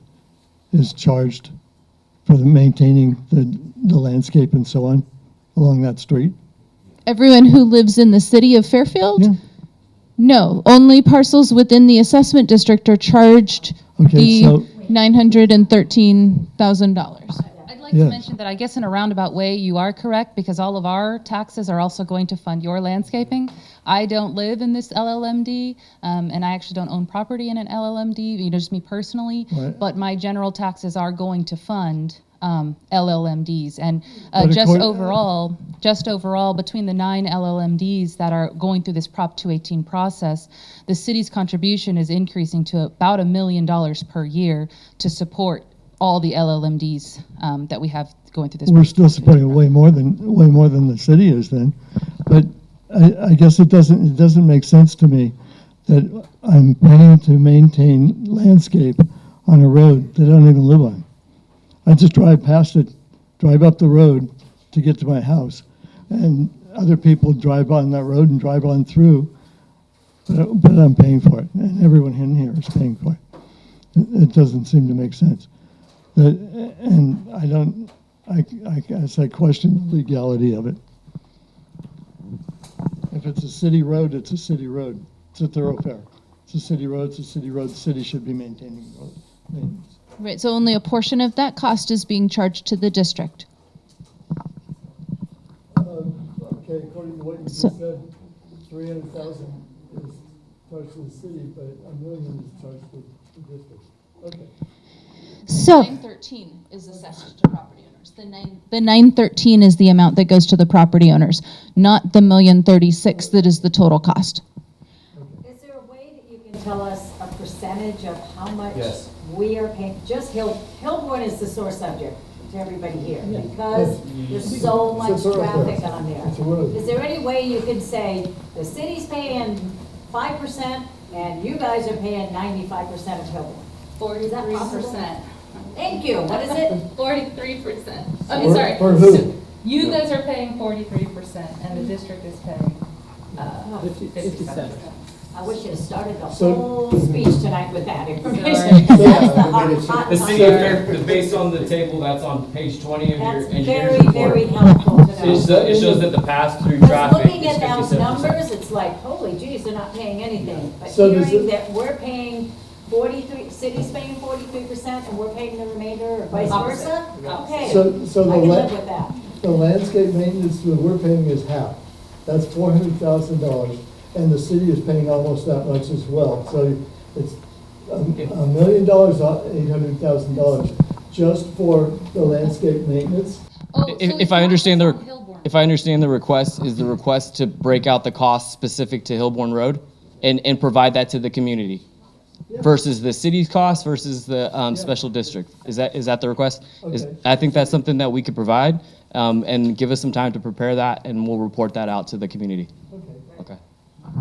K: is charged for maintaining the landscape and so on along that street?
C: Everyone who lives in the city of Fairfield?
K: Yeah.
C: No, only parcels within the assessment district are charged the $913,000.
F: I'd like to mention that I guess in a roundabout way, you are correct because all of our taxes are also going to fund your landscaping. I don't live in this LLMD, and I actually don't own property in an LLMD, just me personally,
K: Right.
F: but my general taxes are going to fund LLMDs. And just overall, between the 9 LLMDs that are going through this Prop 218 process, the city's contribution is increasing to about $1 million per year to support all the LLMDs that we have going through this.
K: We're still supporting way more than the city is then. But I guess it doesn't make sense to me that I'm paying to maintain landscape on a road that I don't even live on. I just drive past it, drive up the road to get to my house, and other people drive on that road and drive on through, but I'm paying for it, and everyone in here is paying for it. It doesn't seem to make sense. And I guess I question the legality of it. If it's a city road, it's a city road. It's a thoroughfare. It's a city road, it's a city road. The city should be maintaining road maintenance.
D: Right, so only a portion of that cost is being charged to the district.
K: Okay, according to what you just said, 300,000 is charged to the city, but $1 million is charged to the district. Okay.
B: So
D: 913 is assessed to property owners. The 913 is the amount that goes to the property owners, not the $1,036,000 that is the total cost.
E: Is there a way that you can tell us a percentage of how much
S: Yes.
E: we are paying? Just Hillborn is the sore subject to everybody here because there's so much traffic on there. Is there any way you can say the city's paying 5% and you guys are paying 95% of Hillborn?
F: 43%.
E: Thank you. What is it?
F: 43%.
E: For-
F: Okay, sorry.
K: for who?
F: So you guys are paying 43% and the district is paying 57%.
E: I wish you had started the
K: So-
E: whole speech tonight with that information.
F: Sorry.
E: That's the hot
M: The city
E: topic.
M: based on the table that's on page 20 of your
E: That's
M: engineer's
E: very,
M: report.
E: very helpful to know.
M: It shows that the pass-through
E: Because
M: traffic
E: looking
M: is
E: at those
M: 57%.
E: numbers, it's like, holy geez, they're not paying anything. But
K: So does
E: hearing
K: it-
E: that we're paying 43, city's paying 43% and we're paying the remainder or vice
F: Opposite.
E: versa? Okay,
K: So
E: I can live with that.
K: the landscape maintenance that we're paying is half. That's $400,000, and the city is paying almost that much as well. So it's $1 million, $800,000 just for the landscape maintenance.
U: If I understand the request, is the request to break out the cost specific to Hillborn Road and provide that to the community versus the city's cost versus the special district? Is that the request?
K: Okay.
U: I think that's something that we could provide, and give us some time to prepare that, and we'll report that out to the community. Okay.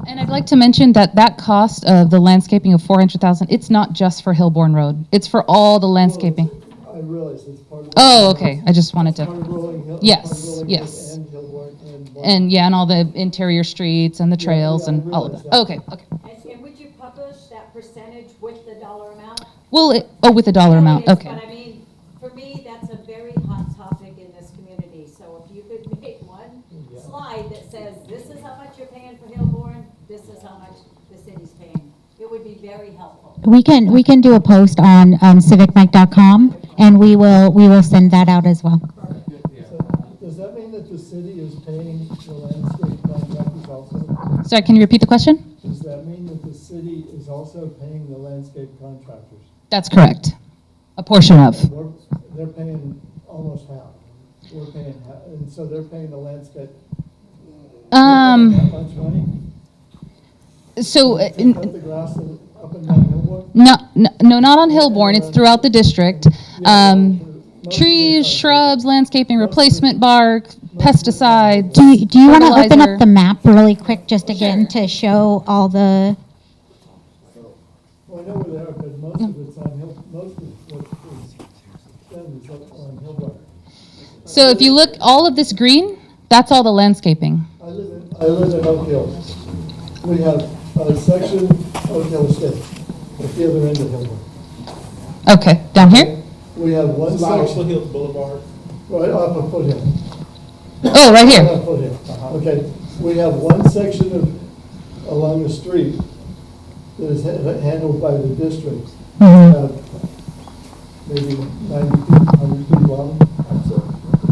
C: And I'd like to mention that that cost of the landscaping of 400,000, it's not just for Hillborn Road. It's for all the landscaping.
K: I realize it's part of.
C: Oh, okay. I just wanted
K: Part of
C: to.
K: Rolling Hill.
C: Yes,
K: part of Rolling
C: yes.
K: Hills and Hillborn and.
C: And yeah, and all the interior streets and the
K: Yeah,
C: trails
K: yeah, I
C: and all of
K: realize
C: that.
K: that.
C: Okay, okay.
E: And would you publish that percentage with the dollar amount?
C: Well, with the dollar amount,
E: Yes, But I
C: okay.
E: mean, for me, that's a very hot topic in this community. So if you could make one slide that says, this is how much you're paying for Hillborn, this is how much the city's paying, it would be very helpful.
B: we can do a post on civicmike.com, and we will send that out as well.
K: So does that mean that the city is paying the landscape contractors also?
C: Sorry, can you repeat the question?
K: Does that mean that the city is also paying the landscape contractors?
C: That's correct. A portion of.
K: They're paying almost half. We're paying half, and so they're paying the landscape. That much money?
C: So,
K: To cut the grass up and down Hillborn?
C: no, not on Hillborn. It's throughout the district. Trees, shrubs, landscaping, replacement bark, pesticides.
B: Do you want to open
C: fertilizer.
B: up the map really quick, just again to show all the?
K: Well, I know where they are, but most of it's on Hill, most of what is done is up on Hillborn.
C: So if you look, all of this green, that's all the landscaping.
K: I live in Oak Hill. We have a section Oak Hill Estate at the other end of Hillborn.
C: Okay, down here?
K: We have one section.
S: Foothill Boulevard.
K: Right off of Foothill.
C: Oh, right here.
K: Off Foothill. Okay, we have one section of, along the street that is handled by the district. Maybe 90 feet, 100 feet long.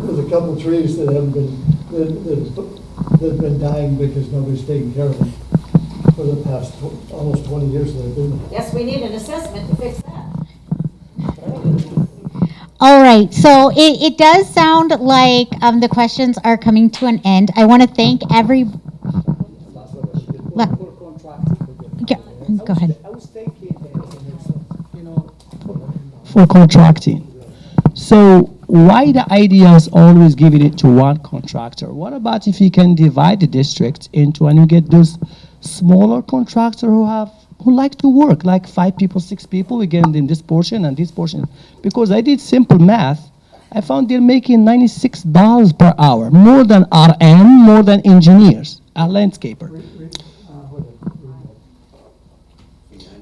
K: There's a couple trees that haven't been, that have been dying because nobody's taking care of them for the past almost 20 years that I've been there.
E: Yes, we need an assessment to fix that.
B: All right, so it does sound like the questions are coming to an end. I want to thank every. Go ahead.
T: I was thinking, you know,
J: For contracting. So why the idea is always giving it to one contractor? What about if you can divide the district into, and you get those smaller contractors who like to work, like 5 people, 6 people, we get them in this portion and this portion. Because I did simple math, I found they're making $96 per hour, more than RM, more than engineers, a landscaper.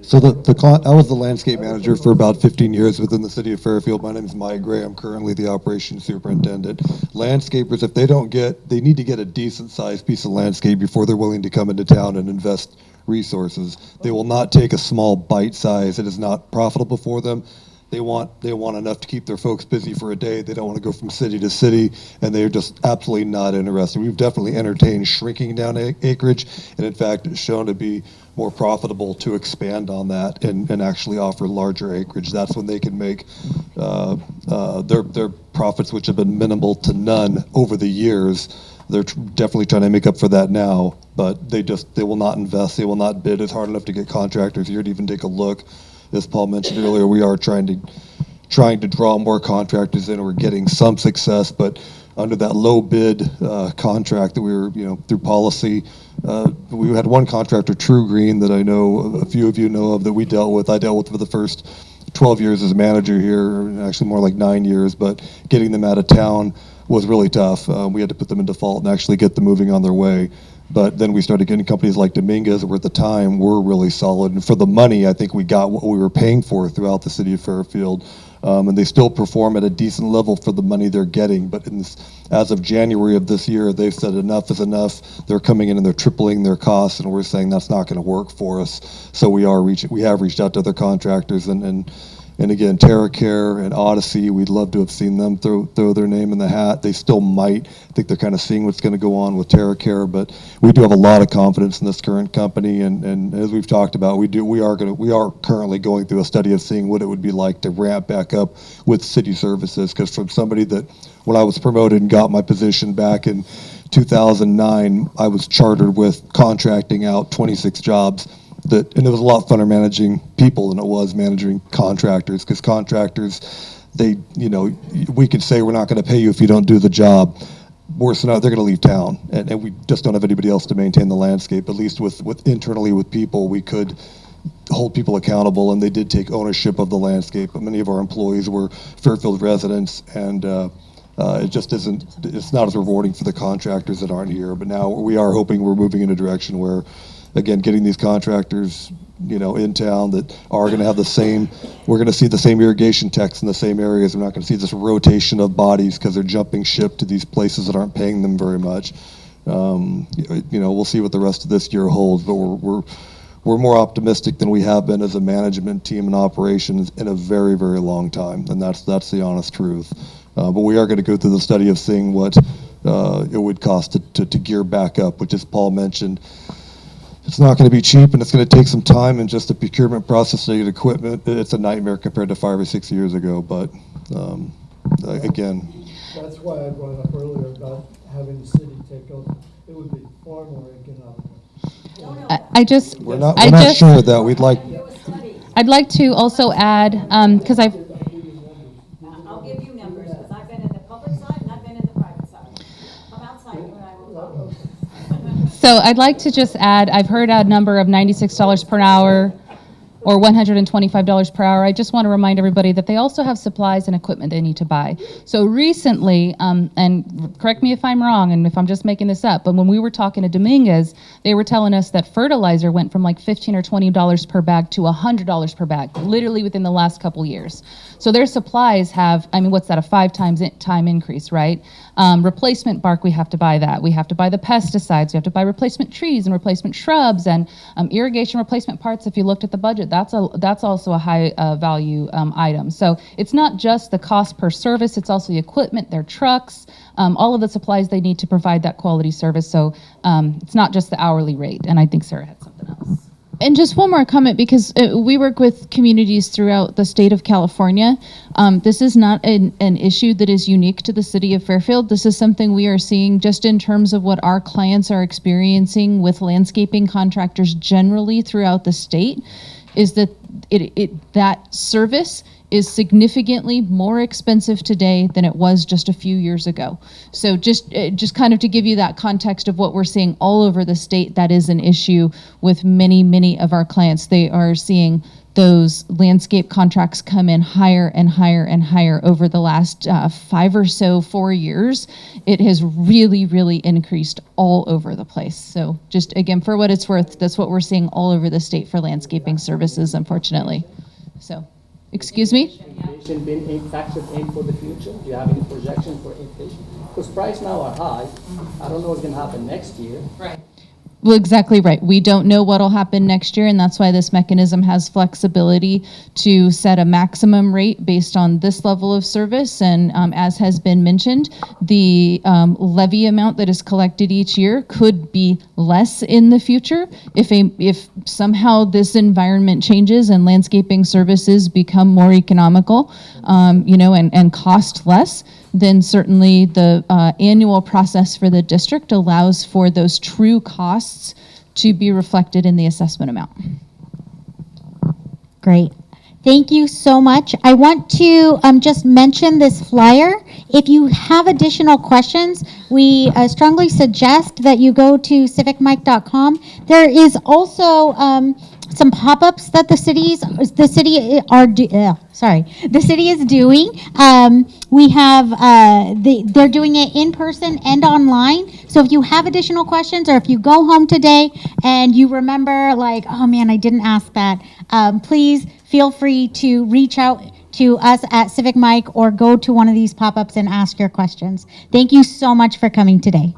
N: So I was the landscape manager for about 15 years within the city of Fairfield. My name is Mike Gray. I'm currently the operations superintendent. Landscapers, if they need to get a decent sized piece of landscape before they're willing to come into town and invest resources. They will not take a small bite size. It is not profitable for them. They want enough to keep their folks busy for a day. They don't want to go from city to city, and they're just absolutely not interested. We've definitely entertained shrinking down acreage, and in fact, it's shown to be more profitable to expand on that and actually offer larger acreage. That's when they can make their profits, which have been minimal to none over the years. They're definitely trying to make up for that now, but they will not invest. They will not bid. It's hard enough to get contractors here to even take a look. As Paul mentioned earlier, we are trying to draw more contractors in. We're getting some success, but under that low bid contract that we were, through policy, we had one contractor, True Green, that I know a few of you know of, that we dealt with. I dealt with for the first 12 years as a manager here, actually more like 9 years, but getting them out of town was really tough. We had to put them in default and actually get them moving on their way. But then we started getting companies like Dominguez, where at the time were really solid. And for the money, I think we got what we were paying for throughout the city of Fairfield. And they still perform at a decent level for the money they're getting. But as of January of this year, they've said enough is enough. They're coming in and they're tripling their costs, and we're saying that's not going to work for us. So we have reached out to other contractors, and again, TerraCare and Odyssey, we'd love to have seen them throw their name in the hat. They still might. I think they're kind of seeing what's going to go on with TerraCare, but we do have a lot of confidence in this current company. And as we've talked about, we are currently going through a study of seeing what it would be like to ramp back up with city services. Because from somebody that, when I was promoted and got my position back in 2009, I was chartered with contracting out 26 jobs. And it was a lot funner managing people than it was managing contractors, because contractors, we could say we're not going to pay you if you don't do the job. Worse than that, they're going to leave town, and we just don't have anybody else to maintain the landscape. At least with internally with people, we could hold people accountable, and they did take ownership of the landscape. But many of our employees were Fairfield residents, and it just isn't. It's not as rewarding for the contractors that aren't here. But now we are hoping we're moving in a direction where, again, getting these contractors, in town that are going to have we're going to see the same irrigation techs in the same areas. We're not going to see this rotation of bodies because they're jumping ship to these places that aren't paying them very much. We'll see what the rest of this year holds, but we're more optimistic than we have been as a management team and operations in a very, very long time, and that's the honest truth. But we are going to go through the study of seeing what it would cost to gear back up, which, as Paul mentioned, it's not going to be cheap, and it's going to take some time, and just the procurement process to get equipment, it's a nightmare compared to 5 or 6 years ago. But again,
K: that's why I brought up earlier about having the city take over. It would be far more economical.
N: we're not sure of that.
C: I'd like to also add, because
E: I'll give you numbers, because I've been in the public side and I've been in the private side. Come outside, you and I will talk.
C: So I'd like to just add, I've heard a number of $96 per hour or $125 per hour. I just want to remind everybody that they also have supplies and equipment they need to buy. So recently, and correct me if I'm wrong and if I'm just making this up, but when we were talking to Dominguez, they were telling us that fertilizer went from like $15 or $20 per bag to $100 per bag, literally within the last couple years. So their supplies have, what's that, a 5 times time increase, right? Replacement bark, we have to buy that. We have to buy the pesticides. We have to buy replacement trees and replacement shrubs and irrigation replacement parts. If you looked at the budget, that's also a high value item. So it's not just the cost per service, it's also the equipment, their trucks, all of the supplies they need to provide that quality service. So it's not just the hourly rate. And I think Sarah had something else.
D: And just one more comment, because we work with communities throughout the state of California. This is not an issue that is unique to the city of Fairfield. This is something we are seeing just in terms of what our clients are experiencing with landscaping contractors generally throughout the state, is that that service is significantly more expensive today than it was just a few years ago. So just kind of to give you that context of what we're seeing all over the state, that is an issue with many of our clients. They are seeing those landscape contracts come in higher and higher and higher over the last 5 or so 4 years. It has really increased all over the place. So just again, for what it's worth, that's what we're seeing all over the state for landscaping services, unfortunately. So, excuse me?
T: Inflation been factored in for the future? Do you have any projections for inflation? Because prices now are high. I don't know what's going to happen next year.
F: Right.
D: Well, exactly right. We don't know what'll happen next year, and that's why this mechanism has flexibility to set a maximum rate based on this level of service. And as has been mentioned, the levy amount that is collected each year could be less in the future if somehow this environment changes and landscaping services become more economical, and cost less. Then certainly the annual process for the district allows for those true costs to be reflected in the assessment amount.
B: Great. Thank you so much. I want to just mention this flyer. If you have additional questions, we strongly suggest that you go to civicmike.com. There is also some pop-ups that the city is doing. We have they're doing it in person and online. So if you have additional questions, or if you go home today and you remember, like, oh man, I didn't ask that, please feel free to reach out to us at Civic Mike or go to one of these pop-ups and ask your questions. Thank you so much for coming today.